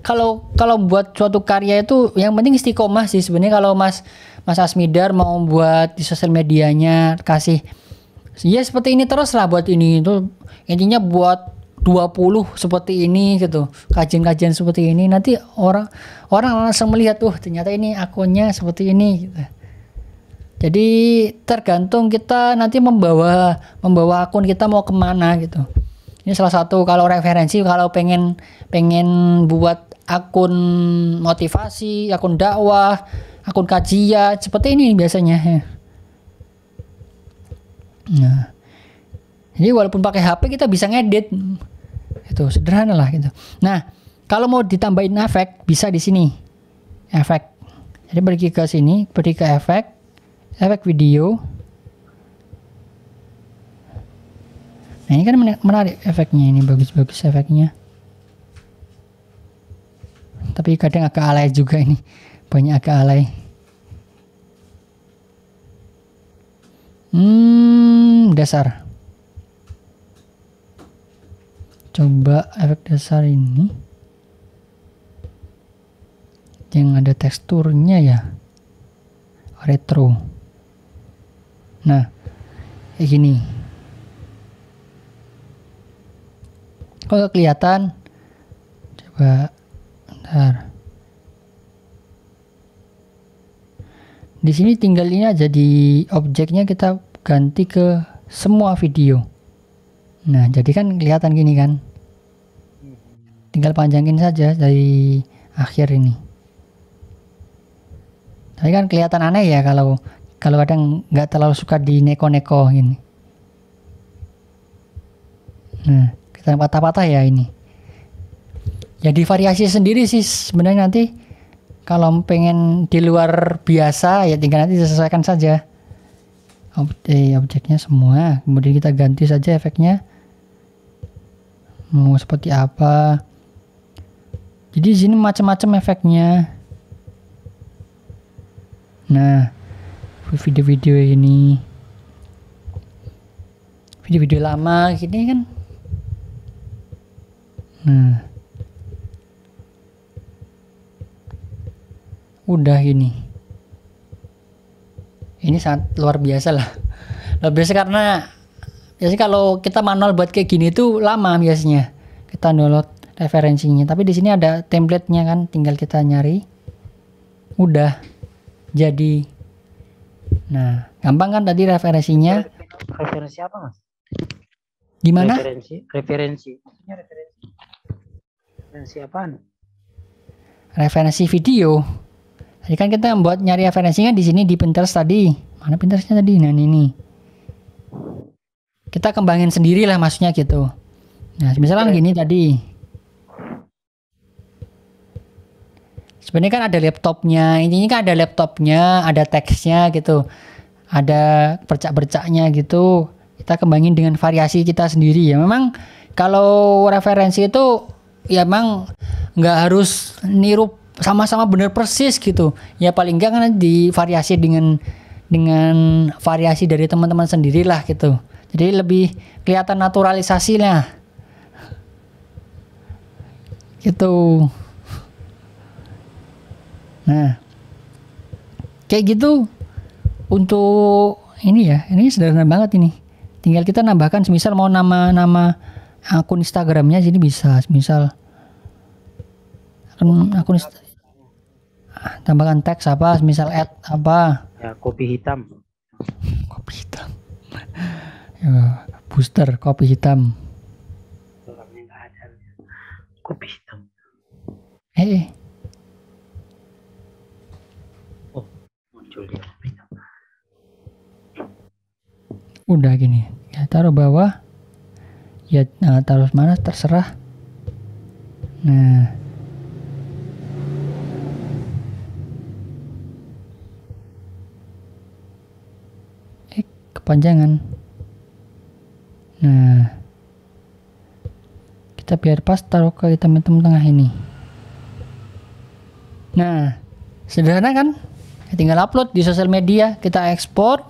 kalau buat suatu karya itu yang penting istiqomah sih sebenarnya. Kalau Mas Asmidar mau buat di sosial medianya, kasih ya seperti ini terus lah, buat ini itu intinya buat 20 seperti ini gitu, kajian-kajian seperti ini, nanti orang langsung melihat ternyata ini akunnya seperti ini gitu. Jadi tergantung kita nanti membawa akun kita mau kemana gitu. Ini salah satu kalau referensi, kalau pengen buat akun motivasi, akun dakwah, akun kajian seperti ini biasanya. Nah, jadi walaupun pakai HP kita bisa ngedit, itu sederhana lah gitu. Nah, kalau mau ditambahin efek bisa di sini, efek. Jadi pergi ke sini, pergi ke efek video. Nah ini kan menarik efeknya, ini bagus-bagus efeknya. Tapi kadang agak alay juga ini, banyak agak alay. Dasar. Coba efek dasar ini yang ada teksturnya ya, retro. Nah, kayak gini. Kok kelihatan? Coba, bentar. Di sini tinggal ini aja, di objeknya kita ganti ke semua video. Nah, jadi kan kelihatan gini kan. Tinggal panjangin saja dari akhir ini. Tapi kan kelihatan aneh ya kalau kadang nggak terlalu suka di neko-neko ini. Nah, kita patah-patah ya ini. Ya divariasi sendiri sih sebenarnya nanti. Kalau pengen di luar biasa ya tinggal nanti disesuaikan saja. Objeknya semua, kemudian kita ganti saja efeknya. Mau seperti apa? Jadi di sini macam-macam efeknya. Nah, video-video ini, video-video lama gini kan. Nah, udah gini. Ini sangat luar biasa lah. Luar biasa karena biasanya kalau kita manual buat kayak gini itu lama biasanya. Kita download referensinya. Tapi di sini ada template-nya kan, tinggal kita nyari. Udah jadi. Nah, gampang kan tadi referensinya. Referensi apa, Mas? Gimana? Referensi. Maksudnya referensi. Referensi apaan? Referensi video. Tadi kan kita membuat nyari referensinya di sini di Pinterest tadi. Mana Pinterestnya tadi? Nah ini. Kita kembangin sendiri lah maksudnya gitu. Nah misalnya gini tadi. Sebenarnya kan ada laptopnya. Intinya kan ada laptopnya, ada teksnya gitu. Ada bercak-bercaknya gitu. Kita kembangin dengan variasi kita sendiri ya. Memang kalau referensi itu ya memang nggak harus niru sama-sama benar persis gitu. Ya paling enggak kan divariasi dengan variasi dari teman-teman sendirilah gitu. Jadi lebih kelihatan naturalisasinya. Gitu. Nah. Kayak gitu untuk ini ya. Ini sederhana banget ini. Tinggal kita nambahkan semisal mau nama akun Instagramnya sini bisa. Misal akun tambahkan teks apa, misal add apa ya, kopi hitam ya, booster kopi hitam orangnya nggak ada kopi hitam oh muncul dia kopi hitam. Udah gini ya, taruh bawah ya, taruh mana terserah. Nah kepanjangan. Nah kita biar pas taruh ke hitam-hitam tengah ini. Nah sederhana kan, tinggal upload di sosial media, kita ekspor.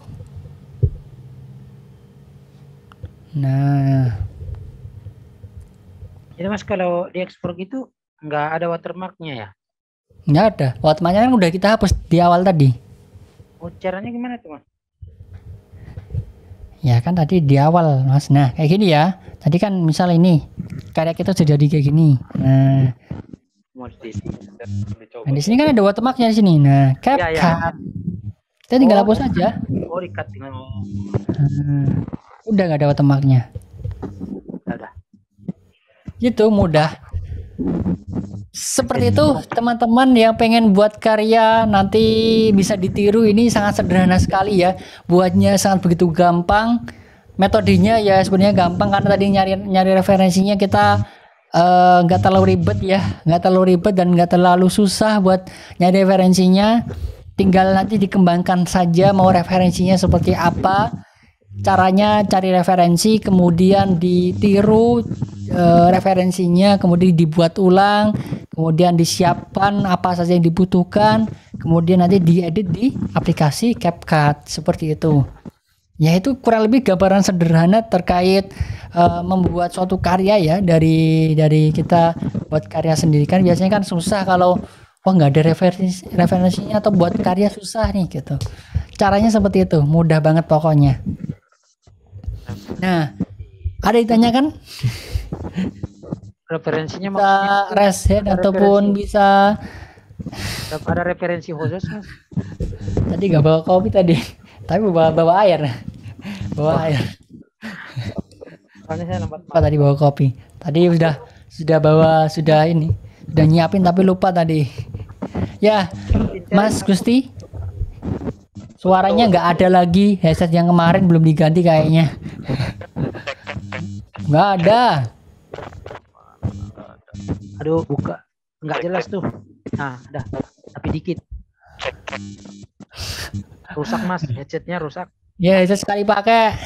Nah jadi Mas kalau diekspor gitu nggak ada watermarknya ya? Nggak ada, watermarknya kan udah kita hapus di awal tadi. Oh caranya gimana tuh Mas? Ya kan tadi di awal Mas. Nah kayak gini ya. Tadi kan misal ini karya kita sudah jadi kayak gini. Nah di sini kan ada watermarknya di sini. Nah CapCut ya. Kita tinggal hapus aja. Oh di-cut tinggal. Udah nggak ada watermarknya. Udah. Gitu mudah. Seperti itu teman-teman yang pengen buat karya nanti bisa ditiru, ini sangat sederhana sekali ya, buatnya sangat begitu gampang. Metodenya ya sebenarnya gampang karena tadi nyari referensinya kita nggak terlalu ribet ya, nggak terlalu ribet dan nggak terlalu susah buat nyari referensinya. Tinggal nanti dikembangkan saja mau referensinya seperti apa, caranya cari referensi, kemudian ditiru referensinya, kemudian dibuat ulang, kemudian disiapkan apa saja yang dibutuhkan, kemudian nanti diedit di aplikasi CapCut seperti itu. Ya itu kurang lebih gambaran sederhana terkait membuat suatu karya ya, dari kita buat karya sendiri. Kan biasanya kan susah kalau nggak ada referensinya atau buat karya susah nih gitu. Caranya seperti itu, mudah banget pokoknya. Nah, ada ditanyakan? Referensinya bisa reset ataupun bisa ada referensi khusus Mas? Tadi nggak bawa kopi tadi, tapi bawa air. Bawa air. Soalnya saya lambat. Lupa tadi bawa kopi. Tadi sudah ini, sudah nyiapin tapi lupa tadi. Ya, Mas Gusti, suaranya nggak ada lagi. Headset yang kemarin belum diganti kayaknya. Nggak ada. Aduh, buka. Nggak jelas tuh. Nah, dah. Tapi dikit. Rusak Mas, headsetnya rusak. Ya, itu sekali pakai.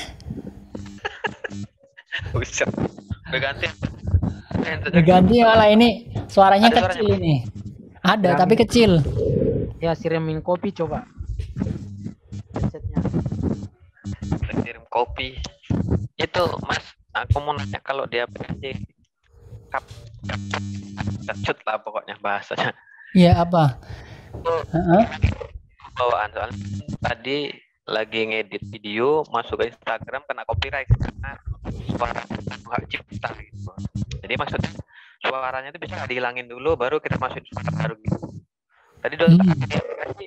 Buset. Udah ganti. Diganti malah ini suaranya Ada kecil suaranya? ini. Ada Ya, tapi kecil. Ya, siramin kopi coba. Headsetnya. Kirim kopi. Itu Mas, aku mau nanya kalau dia aplikasi cut lah pokoknya bahasanya. Iya apa? Heeh. Bawaan soalnya tadi lagi ngedit video masuk ke Instagram kena copyright karena suara hak cipta gitu. Jadi maksudnya suaranya itu bisa nggak dihilangin dulu baru kita masukin suara baru gitu. Tadi udah aplikasi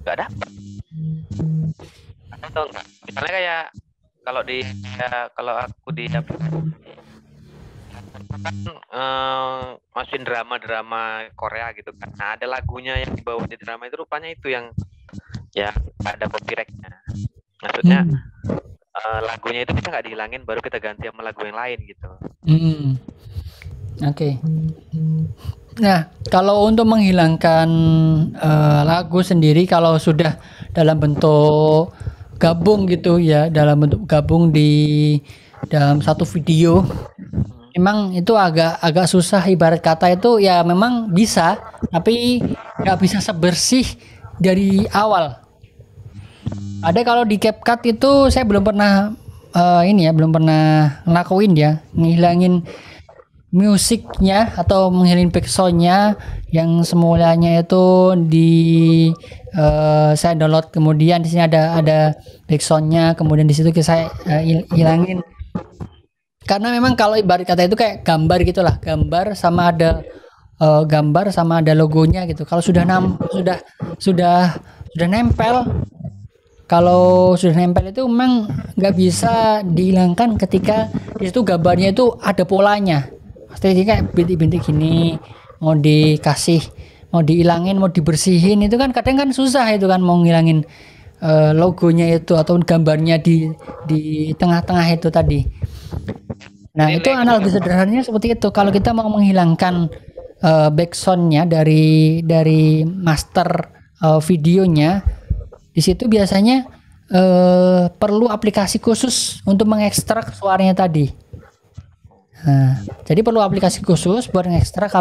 nggak ada. Atau enggak? Misalnya kayak kalau di kalau aku di masukin drama Korea gitu kan. Nah, ada lagunya yang dibawa di drama itu rupanya itu yang ada copyright-nya. Maksudnya lagunya itu bisa nggak dihilangin baru kita ganti sama lagu yang lain gitu. Oke. Nah, kalau untuk menghilangkan lagu sendiri kalau sudah dalam bentuk gabung gitu ya, dalam bentuk gabung di dalam satu video, memang itu agak susah. Ibarat kata itu ya memang bisa, tapi nggak bisa sebersih dari awal. Ada kalau di CapCut itu saya belum pernah belum pernah ngelakuin ya, ngilangin musiknya atau menghilangin backsoundnya yang semulanya itu saya download, kemudian di sini ada backsoundnya, kemudian di situ saya hilangin. Karena memang kalau ibarat kata itu kayak gambar gitulah, gambar sama ada logonya gitu. Kalau sudah nempel, kalau sudah nempel itu memang nggak bisa dihilangkan ketika di situ gambarnya itu ada polanya. Pasti kayak bintik-bintik gini, mau dikasih, mau dihilangin, mau dibersihin itu kan kadang kan susah itu kan, mau ngilangin logonya itu atau gambarnya di tengah-tengah itu tadi. Nah, itu analogi sederhananya seperti itu. Kalau kita mau menghilangkan backsoundnya dari master videonya, di situ biasanya perlu aplikasi khusus untuk mengekstrak suaranya tadi. Nah, jadi perlu aplikasi khusus buat mengekstrak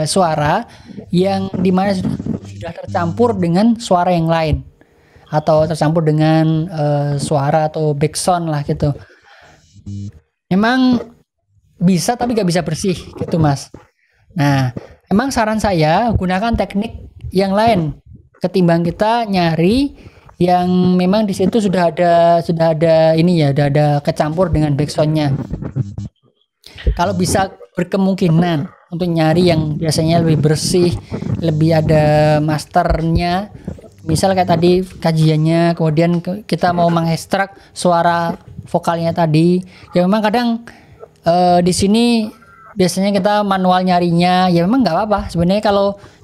suara yang dimana sudah tercampur dengan suara yang lain atau tercampur dengan suara atau backsound lah gitu. Memang bisa tapi nggak bisa bersih gitu Mas. Nah, emang saran saya gunakan teknik yang lain ketimbang kita nyari yang memang di situ sudah ada ini ya, sudah ada kecampur dengan backsoundnya. Kalau bisa berkemungkinan untuk nyari yang biasanya lebih bersih, lebih ada masternya, misal kayak tadi kajiannya, kemudian kita mau mengekstrak suara vokalnya tadi, ya memang kadang di sini biasanya kita manual nyarinya, ya memang nggak apa-apa sebenarnya.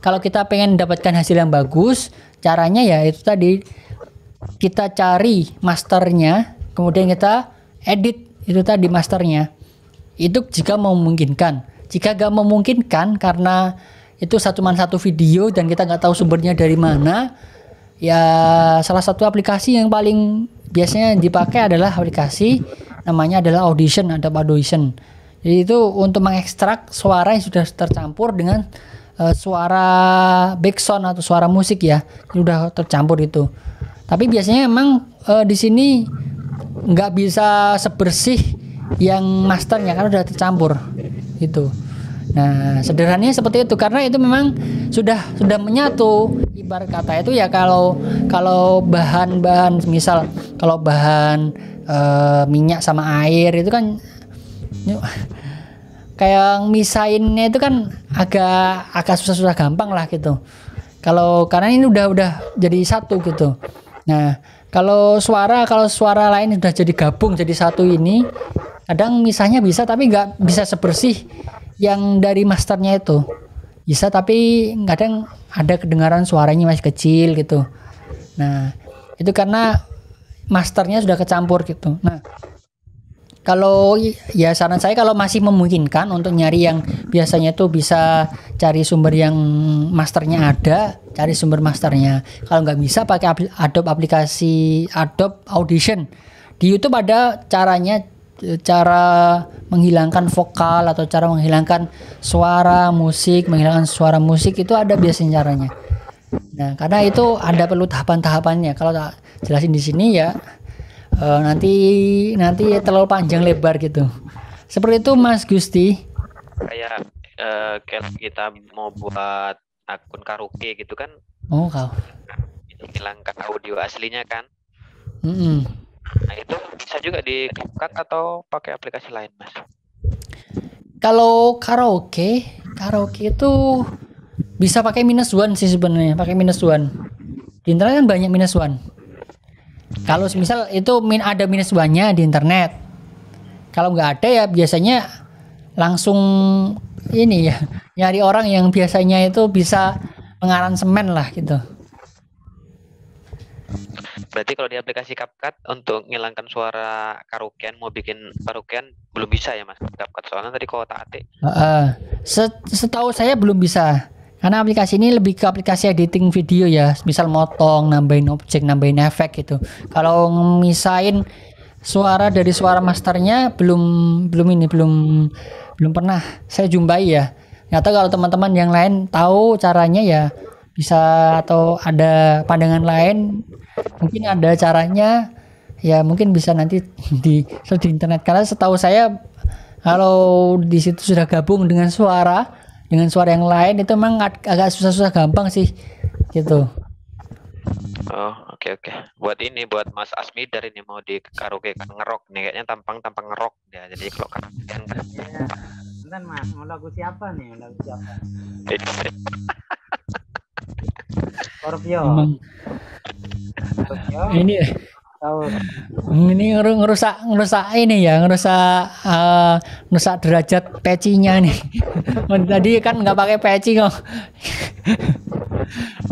Kalau kita pengen dapatkan hasil yang bagus, caranya ya itu tadi, kita cari masternya, kemudian kita edit itu tadi masternya. Itu jika memungkinkan. Jika nggak memungkinkan karena itu cuma satu video dan kita nggak tahu sumbernya dari mana, ya salah satu aplikasi yang paling biasanya dipakai adalah aplikasi namanya adalah Adobe Audition. Jadi itu untuk mengekstrak suara yang sudah tercampur dengan suara backsound atau suara musik ya, sudah tercampur itu. Tapi biasanya memang di sini nggak bisa sebersih yang masternya karena sudah tercampur itu. Nah, sederhananya seperti itu karena itu memang sudah menyatu. Ibarat kata itu ya kalau bahan-bahan misal kalau bahan minyak sama air itu kan kayak misainnya itu kan agak susah gampang lah gitu. Karena ini udah jadi satu gitu. Nah, kalau suara lain udah jadi gabung jadi satu ini, kadang misahnya bisa tapi nggak bisa sebersih yang dari masternya itu. Bisa tapi kadang ada kedengaran suaranya masih kecil gitu. Nah, itu karena masternya sudah kecampur gitu. Nah, Kalau ya saran saya kalau masih memungkinkan untuk nyari yang biasanya tuh bisa cari sumber yang masternya ada, cari sumber masternya. Kalau nggak bisa pakai aplikasi Adobe Audition. Di YouTube ada caranya, cara menghilangkan vokal atau cara menghilangkan suara musik itu ada biasanya caranya. Nah, karena itu ada perlu tahapan-tahapannya. Kalau tak jelasin di sini ya nanti terlalu panjang lebar gitu. Seperti itu Mas Gusti. Kayak kalau kita mau buat akun karaoke gitu kan, Oh kau. hilangkan audio aslinya kan. Mm-mm. Nah itu bisa juga di CapCut atau pakai aplikasi lain, Mas. Kalau karaoke itu bisa pakai -1 sih sebenarnya, pakai -1. Di internet kan banyak -1. Kalau misal itu ada -1-nya di internet. Kalau nggak ada ya biasanya langsung ini ya, nyari orang yang biasanya itu bisa mengaransemen lah gitu. Berarti kalau di aplikasi CapCut untuk menghilangkan suara karaokean, mau bikin karaokean belum bisa ya, Mas? CapCut soalnya tadi kalau tak atik. Setahu saya belum bisa. Karena aplikasi ini lebih ke aplikasi editing video ya, misal motong, nambahin objek, nambahin efek gitu. Kalau misain suara dari suara masternya belum pernah saya jumpai ya. Nggak tahu kalau teman-teman yang lain tahu caranya ya bisa, atau ada pandangan lain mungkin ada caranya ya, mungkin bisa nanti di internet. Karena setahu saya kalau di situ sudah gabung dengan suara yang lain itu memang agak susah gampang sih gitu. Oh, oke. Buat Mas Asmidar ini mau di karaoke kan ngerok nih, kayaknya tampang ngerok ya. Jadi kalau karaokean kan. Bentar Mas, mau lagu siapa nih? Scorpio. Ini Tahu. ini ngerusak ini ya, ngerusak derajat pecinya nih. Tadi kan nggak pakai peci kok.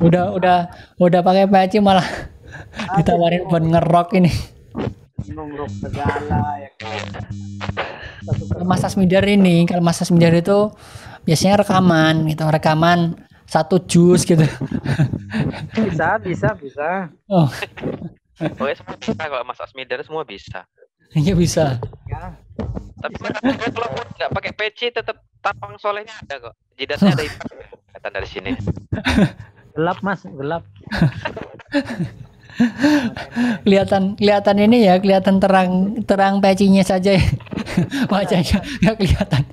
udah pakai peci malah ditawarin buat ngerok ini. Ngerok segala ya. Mas Asmidar ini, kalau Mas Asmidar itu biasanya rekaman 1 juz gitu. Bisa. Oh, Pokoknya semua bisa, kalau Mas Asmidar semua bisa. iya bisa. Ya. Tapi kalau nggak pakai peci tetap tampang solehnya ada kok. Jidatnya ada hitam. Kata dari sini. Gelap Mas, gelap. kelihatan ini ya, kelihatan terang pecinya saja ya. Wajahnya nggak kelihatan.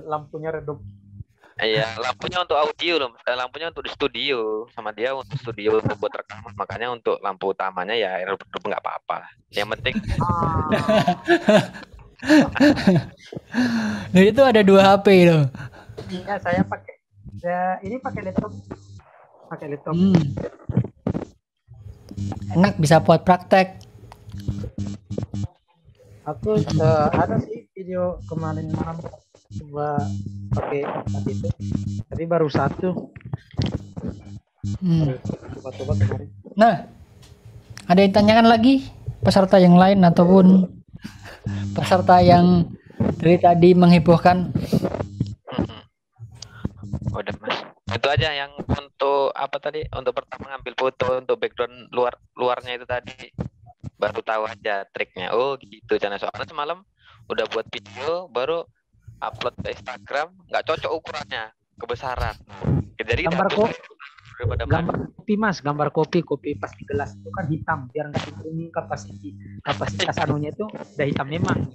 Lampunya redup. Iya, lampunya untuk audio loh, lampunya untuk di studio, sama dia untuk studio untuk buat rekaman, makanya untuk lampu utamanya ya redup nggak apa-apa. Yang penting Nah itu ada 2 HP loh. Ya saya pakai. Ini pakai laptop. Enak, bisa buat praktek. Aku ada sih video kemarin malam coba pakai itu, tapi baru 1. Coba kemarin. Nah, ada yang tanyakan lagi peserta yang lain ataupun peserta yang dari tadi menghebohkan? udah Mas. Itu aja yang untuk apa tadi? Untuk pertama ngambil foto untuk background luarnya itu tadi. Baru tahu aja triknya. Oh gitu, soalnya semalam udah buat video baru upload ke Instagram, nggak cocok ukurannya, kebesaran. Jadi Gambar kopi pas di gelas itu kan hitam, biar nggak diturunin kapasitas anunya itu udah hitam memang.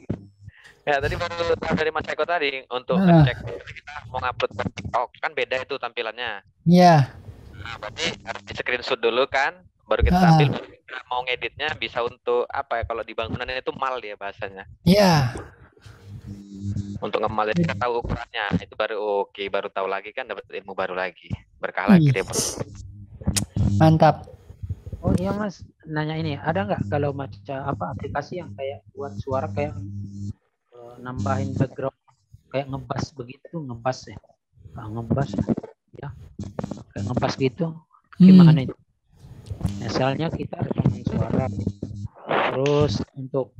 Ya tadi baru tahu dari Mas Eko tadi untuk ngecek kita mau ngupload ke TikTok kan beda itu tampilannya. Iya. Nah, berarti harus di screenshot dulu kan, baru kita ambil. Mau ngeditnya bisa untuk apa ya, kalau di bangunan itu mal ya bahasanya. Iya. Untuk ngemal kita tahu ukurannya, itu baru oke, baru tahu lagi kan, dapat ilmu baru lagi, berkah lagi deh bro. Mantap. Oh iya Mas, nanya ini ada nggak kalau macam aplikasi yang kayak buat suara kayak nambahin background kayak ngebas begitu, ngebas ya kayak ngebas gitu, gimana itu? Misalnya kita rekaman suara, terus untuk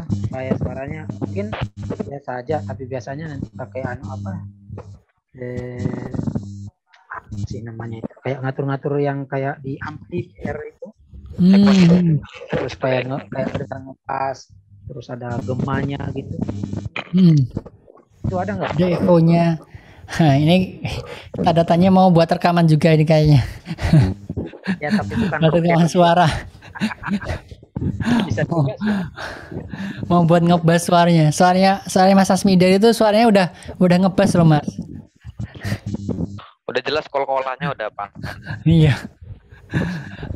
supaya suaranya mungkin biasa aja, tapi biasanya nanti pakai apa sih namanya itu, kayak ngatur-ngatur yang kayak di amplifier itu, terus supaya kayak ada ngepas, terus ada gemanya gitu. Itu ada nggak? Ada echonya. Nah, ini tanda tanya mau buat rekaman juga ini kayaknya. Ya tapi bukan Buat rekaman suara. bisa juga sih. Mau buat ngebas suaranya Mas Asmida itu suaranya udah ngebas loh Mas. Udah jelas kol-kolannya udah apa. Iya.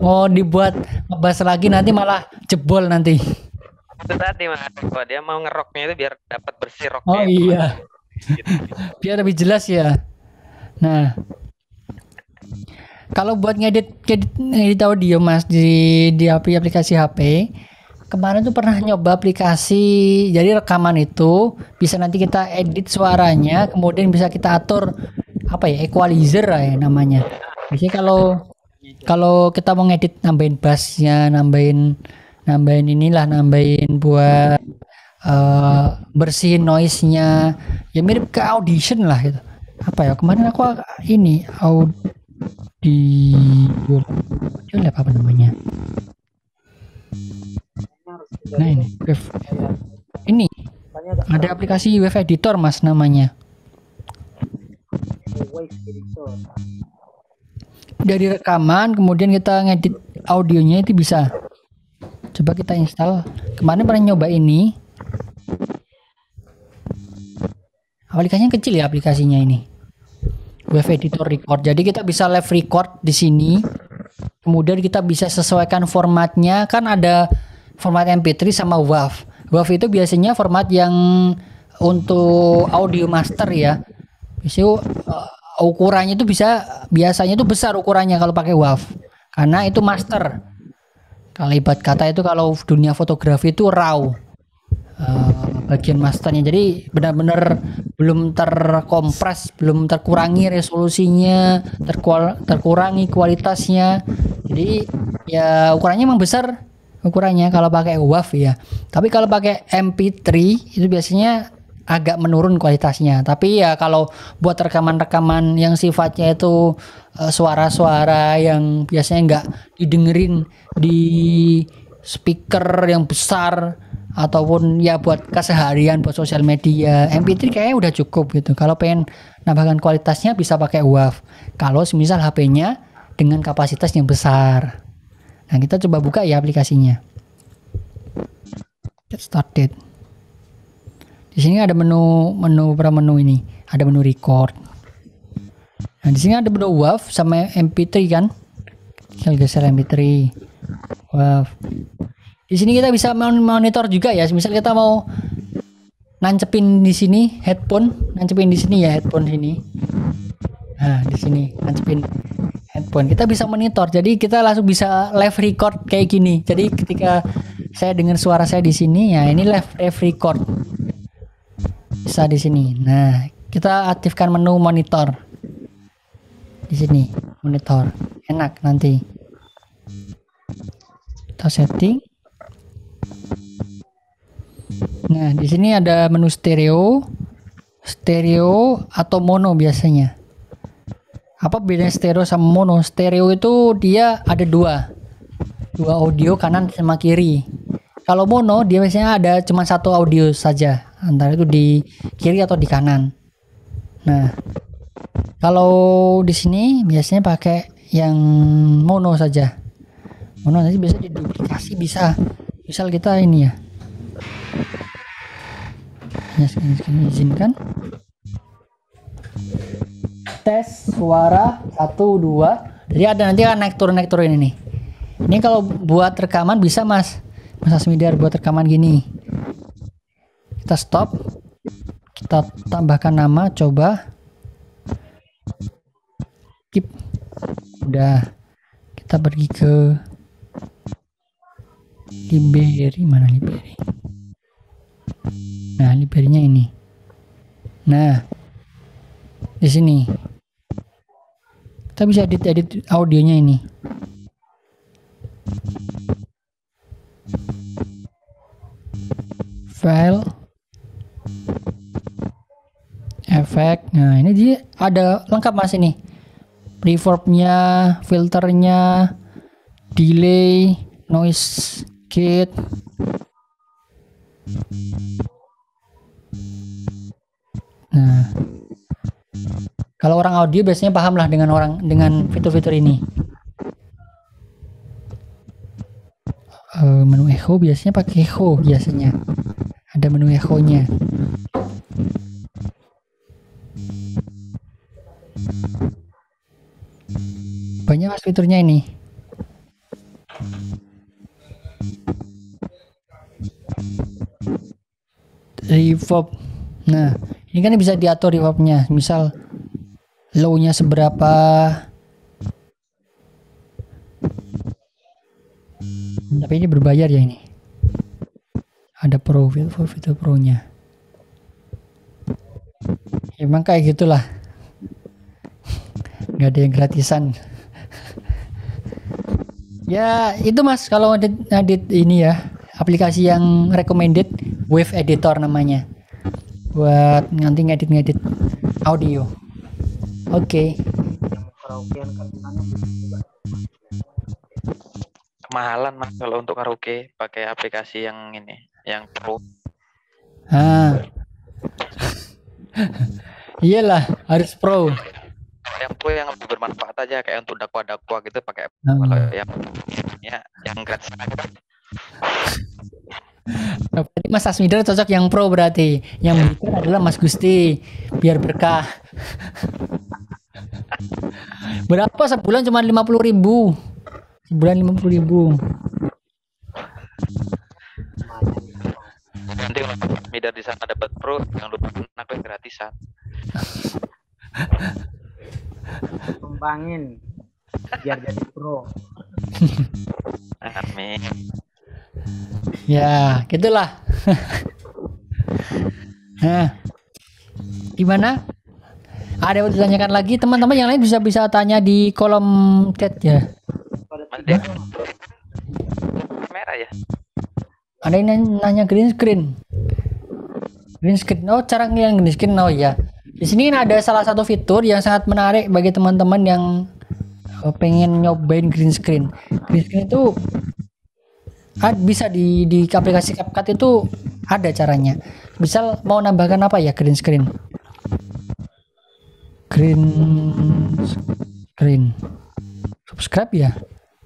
Mau dibuat ngebas lagi nanti malah jebol nanti. Itu tadi Mas, kalau dia mau ngeroknya itu biar dapat bersih roknya. Oh iya. Gitu. Biar lebih jelas ya. Nah, kalau buat ngedit audio Mas di aplikasi HP, kemarin tuh pernah nyoba aplikasi, jadi rekaman itu bisa nanti kita edit suaranya, kemudian bisa kita atur apa ya, equalizer ya namanya. Biasanya kalau kita mau ngedit, nambahin bassnya, nambahin buat bersihin noise-nya, ya mirip ke Audition lah gitu. Apa ya, kemarin aku ini audio apa namanya? Nah ini ada aplikasi wave editor Mas namanya. Dari rekaman kemudian kita ngedit audionya itu bisa. Coba kita install. Kemarin pernah nyoba ini. Aplikasinya kecil ya aplikasinya ini. Wave editor record. Jadi kita bisa live record di sini. Kemudian kita bisa sesuaikan formatnya. Kan ada format MP3 sama WAV. WAV itu biasanya format yang untuk audio master ya. Biasanya ukurannya itu biasanya itu besar ukurannya kalau pakai WAV. Karena itu master. Kalau ibarat kata itu kalau dunia fotografi itu RAW. Bagian masternya, jadi benar-benar belum terkompres, belum terkurangi resolusinya, terkurangi kualitasnya. Jadi ya ukurannya memang besar ukurannya kalau pakai WAV ya. Tapi kalau pakai MP3 itu biasanya agak menurun kualitasnya. Tapi ya kalau buat rekaman-rekaman yang sifatnya itu suara-suara yang biasanya nggak didengerin di speaker yang besar, ataupun ya buat keseharian, buat sosial media, MP3 kayaknya udah cukup gitu. Kalau pengen nambahkan kualitasnya bisa pakai WAV. Kalau semisal HP-nya dengan kapasitas yang besar. Nah, kita coba buka ya aplikasinya. Get started. Di sini ada beberapa menu ini. Ada menu record. Nah, di sini ada menu WAV sama MP3 kan. Kita geser MP3. WAV. Di sini kita bisa monitor juga ya. Misal kita mau nancepin di sini headphone, nancepin di sini ya headphone sini. Nah, di sini nancepin headphone. Kita bisa monitor. Jadi kita langsung bisa live record kayak gini. Jadi ketika saya dengar suara saya di sini, ya ini live record. Bisa di sini. Nah, kita aktifkan menu monitor. Di sini monitor. Enak nanti. Kita setting. Nah, di sini ada menu stereo atau mono biasanya. Apa bedanya stereo sama mono? Stereo itu dia ada dua audio kanan sama kiri. Kalau mono dia biasanya ada cuma satu audio saja, antara itu di kiri atau di kanan. Nah, kalau di sini biasanya pakai yang mono saja. Mono nanti bisa diduplikasi, bisa. Misal kita ini ya. Sekarang izinkan tes suara 1 2. Jadi ada nanti akan naik turun ini nih. Ini kalau buat rekaman bisa Mas Asmidar buat rekaman gini. Kita stop. Kita tambahkan nama, coba. Keep. Udah. Kita pergi ke library, mana library? Nah, library-nya ini. Nah, di sini kita bisa edit audionya ini. file, efek. Nah ini dia ada lengkap mas ini, reverbnya, filternya, delay, noise gate. Nah kalau orang audio biasanya paham lah dengan fitur-fitur ini. Menu echo biasanya pakai echo, biasanya ada menu echo-nya. Banyak mas fiturnya ini. Reverb. Nah ini kan bisa diatur reverbnya, misal low-nya seberapa. Tapi ini berbayar ya ini. Ada pro, fitur pro-nya. Emang kayak gitulah. Nggak ada yang gratisan. Ya itu mas, kalau edit ini ya, aplikasi yang recommended, Wave Editor namanya. Buat nanti ngedit audio. Oke. Kemahalan mas kalau untuk karaoke pakai aplikasi yang ini, yang pro. Iyalah harus pro. Yang pro yang lebih bermanfaat aja, kayak untuk dakwa gitu pakai. Kalau yang gratis aja. Berarti Mas Asmider cocok yang pro berarti. Yang bikin adalah Mas Gusti, biar berkah. Berapa sebulan? Cuma 50.000. Sebulan 50.000. Nanti kalau Asmider di sana dapat pro, jangan lupa aku gratisan. Kembangin biar jadi pro. Amin. Ya, gitulah. Nah, gimana? Ada yang ditanyakan lagi teman-teman yang lain bisa tanya di kolom chat ya. Merah ya. Ada yang nanya green screen. Green screen. Oh, cara yang green screen. Oh ya. Di sini ada salah satu fitur yang sangat menarik bagi teman-teman yang pengen nyobain green screen. Green screen itu bisa di aplikasi CapCut itu ada caranya. Misal mau nambahkan apa ya green screen? Green screen. Subscribe ya.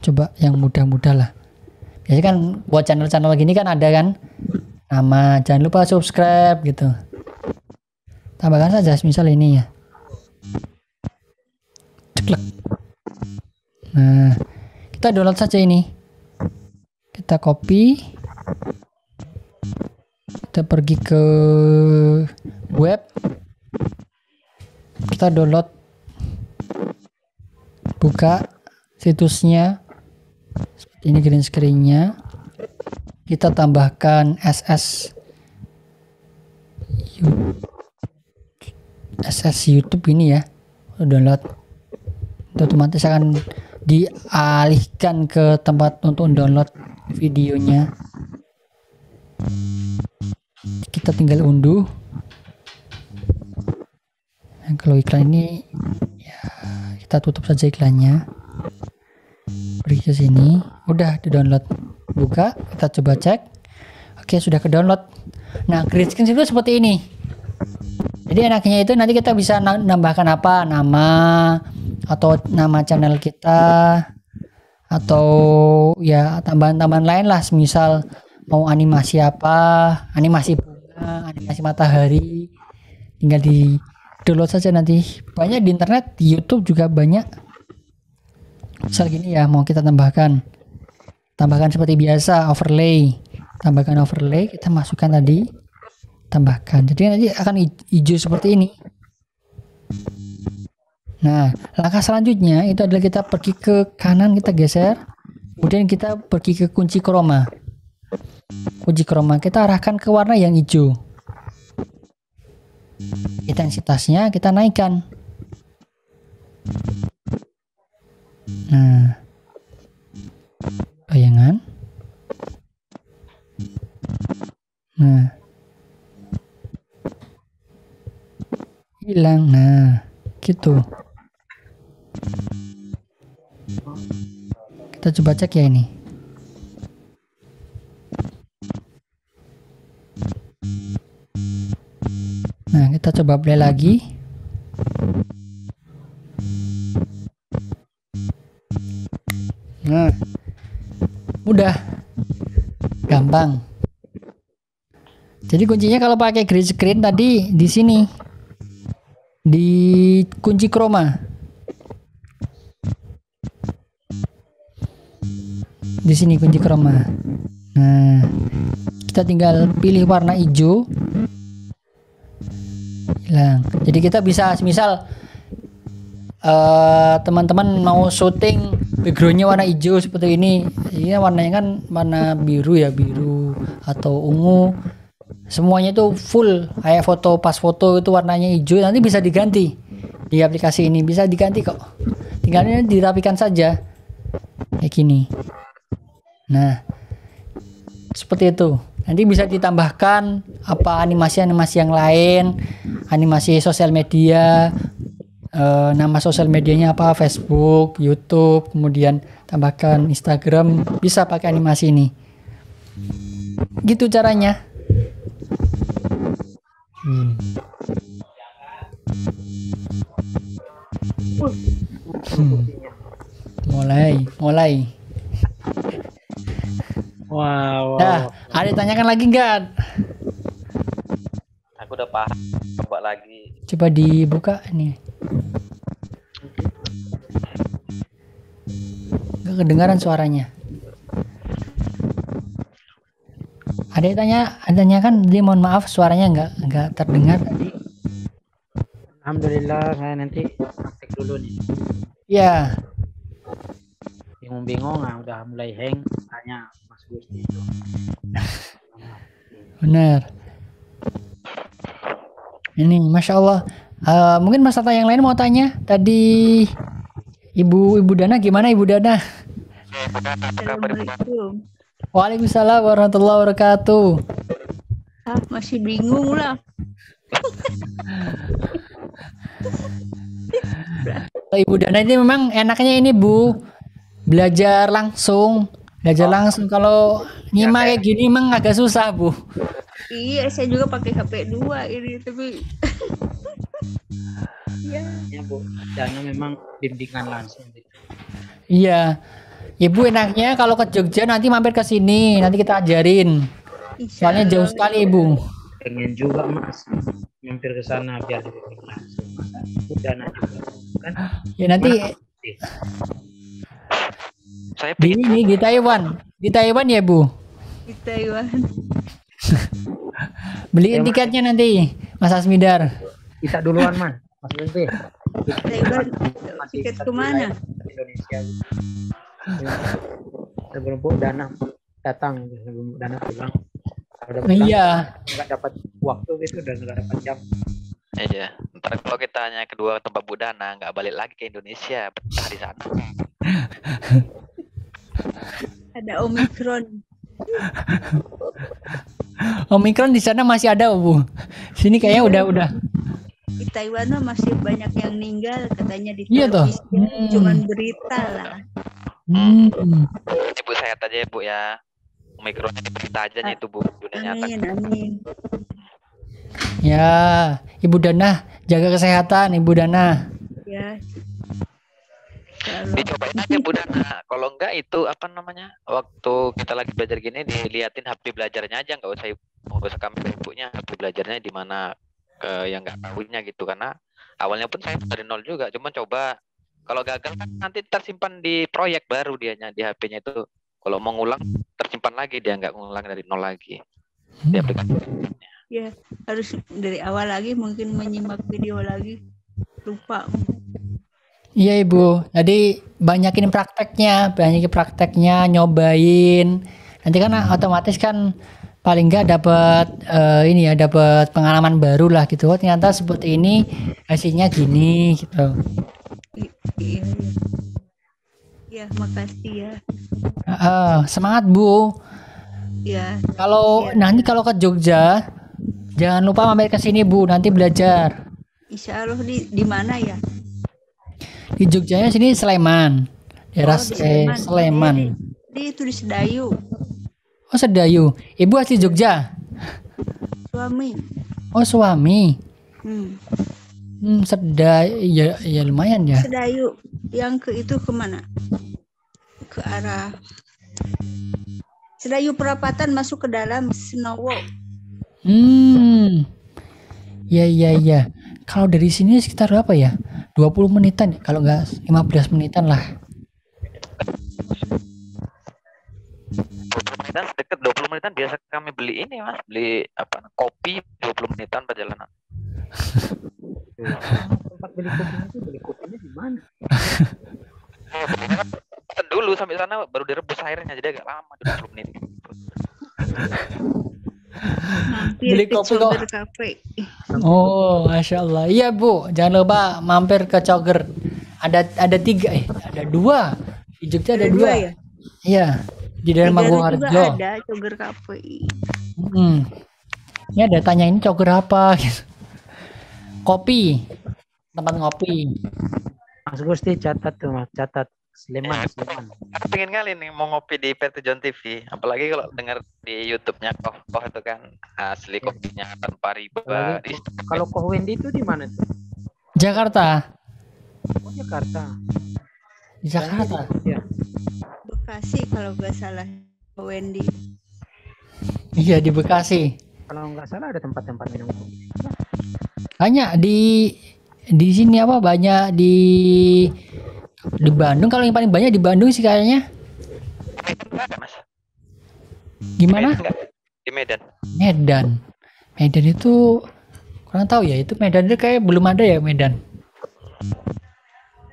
Coba yang mudah-mudah lah. Biasanya kan buat channel-channel gini kan ada kan nama, jangan lupa subscribe gitu. Tambahkan saja misal ini ya. Ceklek. Nah, kita download saja ini. Kita copy. Kita pergi ke web. Kita download. Buka situsnya. Ini green screen-nya. Kita tambahkan SS YouTube ini ya. Download. Otomatis akan dialihkan ke tempat untuk download videonya. Kita tinggal unduh. Nah, kalau iklan ini ya kita tutup saja iklannya. Pergi ke sini, udah di download. Buka, kita coba cek. Oke, sudah ke download. Nah, green screen itu seperti ini. Jadi enaknya itu nanti kita bisa nambahkan apa, nama atau nama channel kita, atau ya tambahan-tambahan lain lah, misal mau animasi apa, animasi bunga, animasi matahari, tinggal di download saja nanti. Banyak di internet, di YouTube juga banyak. Misal gini ya, mau kita tambahkan seperti biasa overlay, tambahkan overlay, kita masukkan tadi, tambahkan, jadi nanti akan hijau seperti ini. Nah, langkah selanjutnya itu adalah kita pergi ke kanan, kita geser, kemudian kita pergi ke kunci chroma. Kunci chroma kita arahkan ke warna yang hijau. Intensitasnya kita naikkan. Nah, bayangan. Nah, hilang. Nah, gitu. Kita coba cek ya ini. Nah, kita coba play lagi. Nah, mudah, gampang. Jadi kuncinya kalau pakai green screen tadi di sini, di kunci chroma. Di sini kunci chroma. Nah, kita tinggal pilih warna hijau. Hilang. Jadi kita bisa misal teman-teman mau syuting backgroundnya warna hijau seperti ini, ini warnanya kan warna biru ya, biru atau ungu, semuanya itu full kayak foto, pas foto itu warnanya hijau, nanti bisa diganti di aplikasi ini, bisa diganti kok, tinggal ini dirapikan saja kayak gini. Nah, seperti itu. Nanti bisa ditambahkan apa animasi-animasi yang lain, animasi sosial media, nama sosial medianya apa, Facebook, YouTube, kemudian tambahkan Instagram, bisa pakai animasi ini. Gitu caranya. Mulai. Wow. Nah, ada ditanyakan lagi nggak? Aku udah paham. Coba lagi. Coba dibuka nih. Nggak kedengaran suaranya. Ada yang tanya kan, jadi mohon maaf suaranya nggak terdengar tadi. Alhamdulillah, saya nanti praktek dulu nih. Ya. Bingung-bingung, udah mulai hang, tanya Mas Gusti itu. Benar. Ini, masya Allah. Mungkin Mas Tata yang lain mau tanya. Tadi Ibu Dana gimana, Ibu Dana? Assalamualaikum. Waalaikumsalam warahmatullahi wabarakatuh. Masih bingung lah. Ibu Dana ini memang enaknya ini Bu, belajar langsung. Kalau nyimak kayak gini emang agak susah Bu. Iya, saya juga pakai HP 2 ini, tapi Ya Bu, jangan memang bimbingan langsung gitu. Iya. Ibu enaknya kalau ke Jogja nanti mampir ke sini, nanti kita ajarin. Soalnya jauh sekali Ibu. Pengen juga Mas mampir ke sana biar dibimbing langsung. Masa Dana juga kan? Ya nanti Saya di pengen ini di Taiwan ya Bu. di Taiwan. Beliin tiketnya nanti Mas Asmidar. Kita duluan Man, Mas Gusti. Taiwan tiket kemana? Indonesia. Sebelum Bu Dana datang, sebelum Dana pulang. Udah pulang, Iya. nggak dapat waktu gitu, dan nggak dapat jam. aja. Ntar kalau kita hanya kedua tempat Budana, nggak balik lagi ke Indonesia, betah di sana. Ada Omikron. Omikron di sana masih ada Bu. Sini kayaknya udah. Di Taiwan mah masih banyak yang meninggal katanya di Iya toh? televisi. Cuman berita lah. Ibu sehat aja ya Bu ya. Omikron berita aja nih itu Bu, dunia nyata. Amin. Ya, Ibu Dana jaga kesehatan Ibu Dana. Ya. Dicobain aja Bu Dana. Kalau enggak itu apa namanya? Waktu kita lagi belajar gini diliatin HP belajarnya aja, nggak usah kamera ibunya, HP belajarnya di mana yang nggak tahunya gitu, karena awalnya pun saya dari nol juga, cuma coba kalau gagal kan nanti tersimpan di proyek baru dianya di HP-nya itu. Kalau mau ngulang tersimpan lagi, dia nggak ngulang dari nol lagi di aplikasi. Ya, harus dari awal lagi, mungkin menyimak video lagi. Lupa. Iya Ibu. Jadi banyakin prakteknya, nyobain. Nanti kan otomatis kan paling nggak dapat dapat pengalaman baru lah gitu. Oh, ternyata seperti ini, hasilnya gini gitu. Iya. Ya, makasih ya. Semangat Bu. Ya. Nanti kalau ke Jogja, jangan lupa mampir ke sini Bu, nanti belajar. Insya Allah di mana ya? Di Jogjanya sini Sleman. Daerah Oh, di Sleman. Sleman. Itu di Sedayu. Oh, Sedayu. Ibu asli Jogja. Suami. Oh, suami. Hmm. Sedayu ya lumayan ya. Sedayu. Yang ke itu kemana? Ke arah Sedayu Perapatan masuk ke dalam Senowo. Ya. Kalau dari sini sekitar apa ya? 20 menitan, kalau nggak 15 menitan lah. 20 menitan deket, 20 menitan biasa kami beli ini Mas, beli kopi 20 menitan perjalanan. Tempat beli kopinya di mana? Kan dulu sampai sana baru direbus airnya, jadi agak lama 20 menit. Mampir Beli ke kopi kok. Coger Cafe. Oh, Masya Allah. Iya Bu, jangan lupa mampir ke Coger. Ada 3, ada 2. Di Jogja ada 2. Ya? Iya, di daerah Maguwoharjo. Juga ada Coger Cafe. Ini ada tanya ini Coger apa gitu. Kopi, tempat ngopi. Mas Gusti catat tuh Mas, catat. Sleman. Aku pengen kali nih mau ngopi di PT John TV, apalagi kalau dengar di YouTube-nya Koh itu kan asli kopinya tanpa riba. Kalau Koh Wendy itu di mana tuh? Jakarta. Oh, Jakarta. Di Jakarta. Ya. Bekasi kalau nggak salah, Wendy. Iya, di Bekasi. Kalau nggak salah ada tempat-tempat minum kopi. Banyak di sini apa? Banyak di Bandung. Kalau yang paling banyak di Bandung sih kayaknya. Ada Mas. Gimana? Di Medan. Medan itu kurang tahu ya. Itu Medan itu kayak belum ada ya Medan.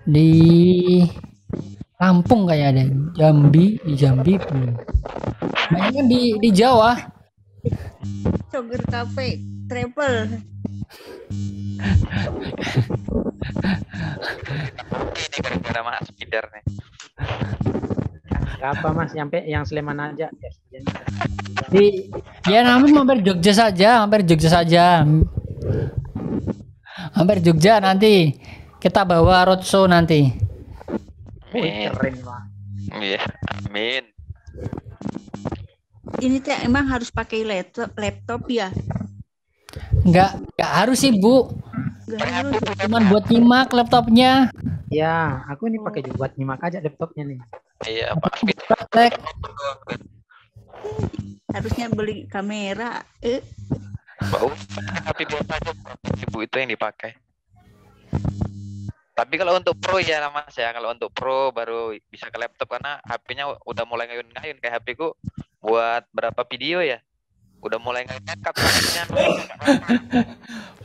Di Lampung kayak ada. Di Jambi belum. Banyak kan di Jawa. Coger Cafe Travel. Ini gara-gara Mas Spider nih. Gak apa Mas, nyampe yang Sleman aja. Ya namanya mampir Jogja saja. Hampir Jogja nanti kita bawa roadshow nanti. Keren Mas. Iya, amin. Ini teh emang harus pakai laptop ya? Enggak harus sih Bu. Nggak harus. Cuman buat nyimak laptopnya. Ya, aku ini pakai juga buat nyimak aja laptopnya nih. Iya, Pak. Praktek. Harusnya beli kamera. Bau, tapi buat aja ibu itu yang dipakai. Tapi kalau untuk pro ya Mas ya, kalau untuk pro baru bisa ke laptop karena HP-nya udah mulai ngayun-ngayun kayak HP-ku buat berapa video ya. Udah mulai ngangkat HP-nya.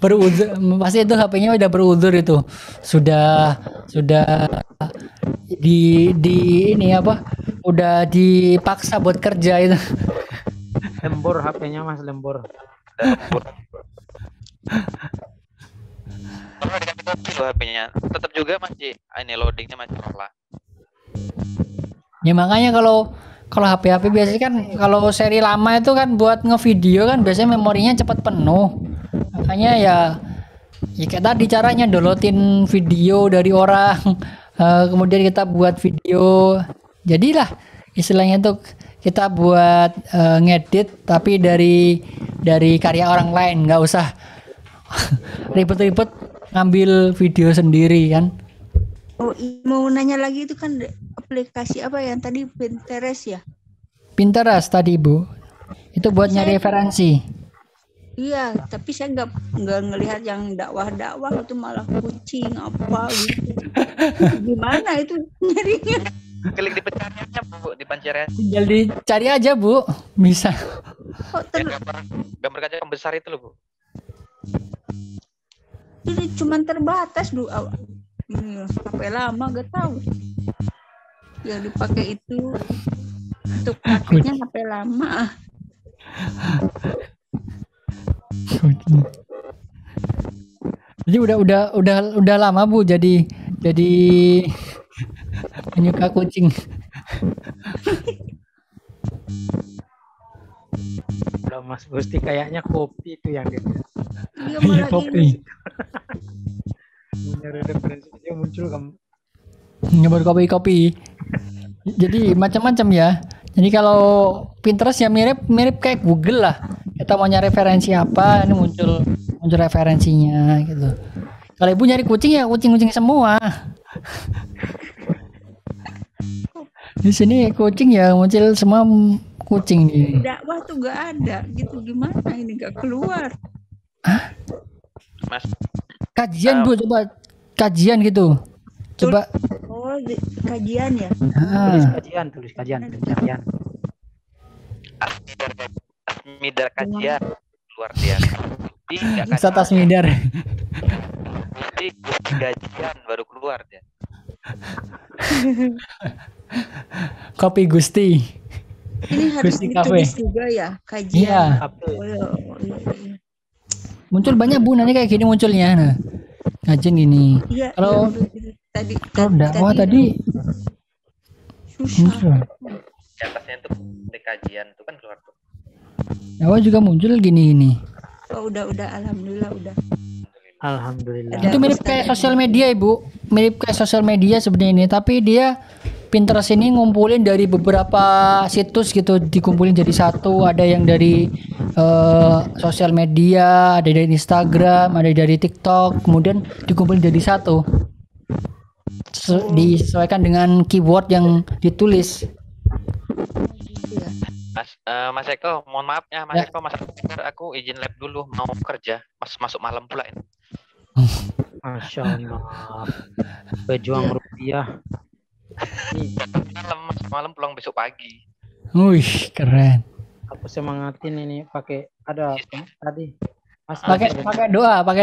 Beruzur, pasti itu HP-nya udah beruzur itu. Sudah di ini apa? Udah dipaksa buat kerja itu. Lembur HP-nya Mas, lembur. Kalau dikasih kopi loh HP-nya, tetap juga masih ini loadingnya masih lama. Ya makanya kalau HP biasanya kan kalau seri lama itu kan buat ngevideo kan biasanya memorinya cepat penuh. Makanya ya kayak tadi caranya downloadin video dari orang, kemudian kita buat video. Jadilah istilahnya tuh kita buat ngedit tapi dari karya orang lain, nggak usah ribet-ribet ngambil video sendiri kan. Oh, mau nanya lagi itu kan aplikasi apa yang tadi Pinterest ya? Pinterest tadi Bu, itu buat nyari referensi. Iya, tapi saya nggak ngelihat yang dakwah itu malah kucing apa gitu. Gimana itu nyarinya? Klik di pencariannya Bu, di pencarian. Tinggal dicari aja Bu, bisa. Kok Gambar kaca yang besar itu loh Bu. ini cuma terbatas dulu. Ini HP lama gak tahu. Yang dipakai itu untuk pakainya HP lama. Jadi udah lama Bu jadi penyuka kucing. Kalau Mas Gusti kayaknya kopi itu yang dia. Dia malah Kopi. ini nyari referensi video muncul kan. Gambar kopi-kopi. Jadi macam-macam ya. Jadi kalau Pinterest ya mirip kayak Google lah. Kita mau nyari referensi apa, ini muncul referensinya gitu. Kalau ibu nyari kucing ya kucing semua. Di sini kucing ya muncul semua kucing nih. Dakwah tuh gak ada gitu, gimana ini gak keluar? Mas, Kajian Bu, coba kajian gitu. Coba. Oh, kajian ya? Tulis kajian pencarian. Asmidar kajian luar dia. Tidak Ustaz Asmidar. Gusti gajian baru keluar dia. Kopi Gusti. Ini harus Gusti ditulis Cafe. juga ya, kajian. Iya. Oh, iya. Muncul banyak Bu, nanti kayak gini munculnya. Nah. Kajian gini. Iya, Kalau tadi dakwah tadi susah. muncul. Di atasnya itu di kajian itu kan keluar tuh. Dakwah juga muncul gini. Oh, udah alhamdulillah udah. Alhamdulillah. Ada Itu mirip kayak sosial media Ibu. Mirip kayak sosial media sebenarnya ini, tapi dia Pinterest ini ngumpulin dari beberapa situs gitu, dikumpulin jadi satu. Ada yang dari sosial media, ada dari Instagram, ada dari TikTok, kemudian dikumpulin jadi satu. Disesuaikan dengan keyword yang ditulis. Gitu ya. Mas Eko, mohon maaf ya Mas Eko, Mas aku izin lab dulu mau kerja. Masuk malam pula ini. Masya Allah. Pejuang rupiah. Malam pulang besok pagi. Wih, keren. Aku semangatin ini pakai ada tadi. Mas, Pakai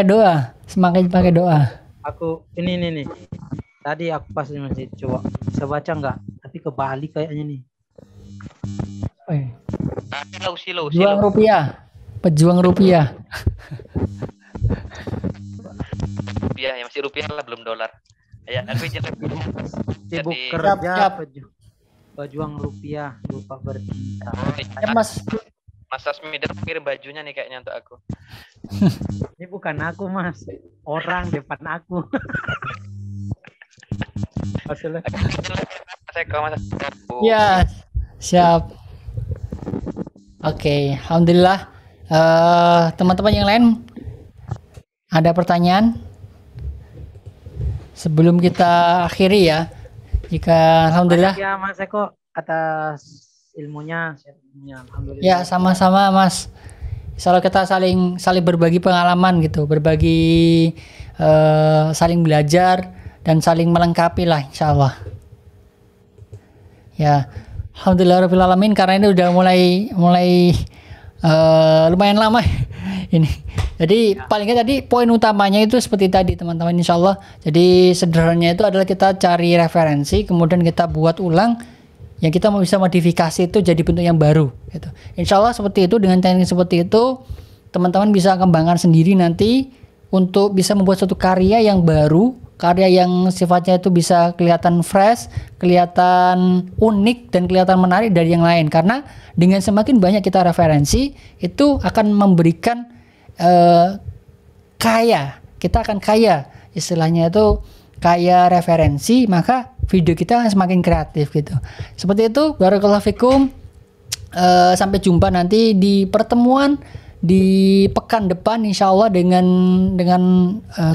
doa. Semakin pakai doa. aku ini nih. Tadi aku pas masih coba bisa baca nggak? Tapi kebalik kayaknya nih. Silo. Pejuang rupiah. Rupiah ya masih rupiah lah belum dolar. Ya aku izin lab dulu. Sibuk Jadi- kerja Siap. pejuang rupiah lupa bercinta. Ya, Mas. Mas Asmidar kirim bajunya nih kayaknya untuk aku. Ini bukan aku Mas, orang depan aku. Masalah. Mas Eko, Mas Eko. Ya, siap. Oke, alhamdulillah. Teman-teman yang lain ada pertanyaan? Sebelum kita akhiri ya. Jika alhamdulillah. Ya Mas Eko atas ilmunya. Alhamdulillah. Ya, sama-sama Mas. Insyaallah kita saling berbagi pengalaman gitu, berbagi saling belajar dan saling melengkapi lah insyaallah. Ya, alhamdulillah alamin, karena ini udah mulai lumayan lama ini. Jadi paling nggak tadi poin utamanya itu seperti tadi teman-teman, insyaallah. Jadi sederhananya itu adalah kita cari referensi, kemudian kita buat ulang, yang kita mau bisa modifikasi itu jadi bentuk yang baru gitu. Insyaallah seperti itu, dengan teknik seperti itu teman-teman bisa kembangkan sendiri nanti untuk bisa membuat suatu karya yang baru, karya yang sifatnya itu bisa kelihatan fresh, kelihatan unik dan kelihatan menarik dari yang lain. Karena dengan semakin banyak kita referensi, itu akan memberikan kita akan kaya, istilahnya itu kaya referensi, maka video kita akan semakin kreatif gitu. Seperti itu. Barakallahu fikum. Sampai jumpa nanti di pertemuan di pekan depan insyaallah dengan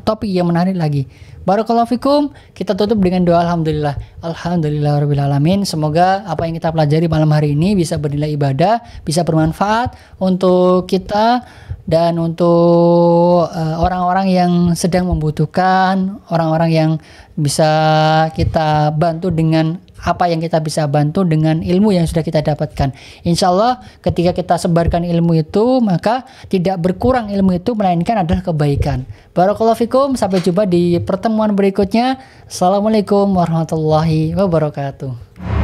topik yang menarik lagi. Barakallahu fikum. Kita tutup dengan doa alhamdulillah. Alhamdulillahirabbil alamin. Semoga apa yang kita pelajari malam hari ini bisa bernilai ibadah, bisa bermanfaat untuk kita dan untuk orang-orang yang sedang membutuhkan, orang-orang yang bisa kita bantu dengan apa yang kita bisa bantu dengan ilmu yang sudah kita dapatkan. Insya Allah ketika kita sebarkan ilmu itu, maka tidak berkurang ilmu itu, melainkan adalah kebaikan. Barakallahu fikum. Sampai jumpa di pertemuan berikutnya. Assalamualaikum warahmatullahi wabarakatuh.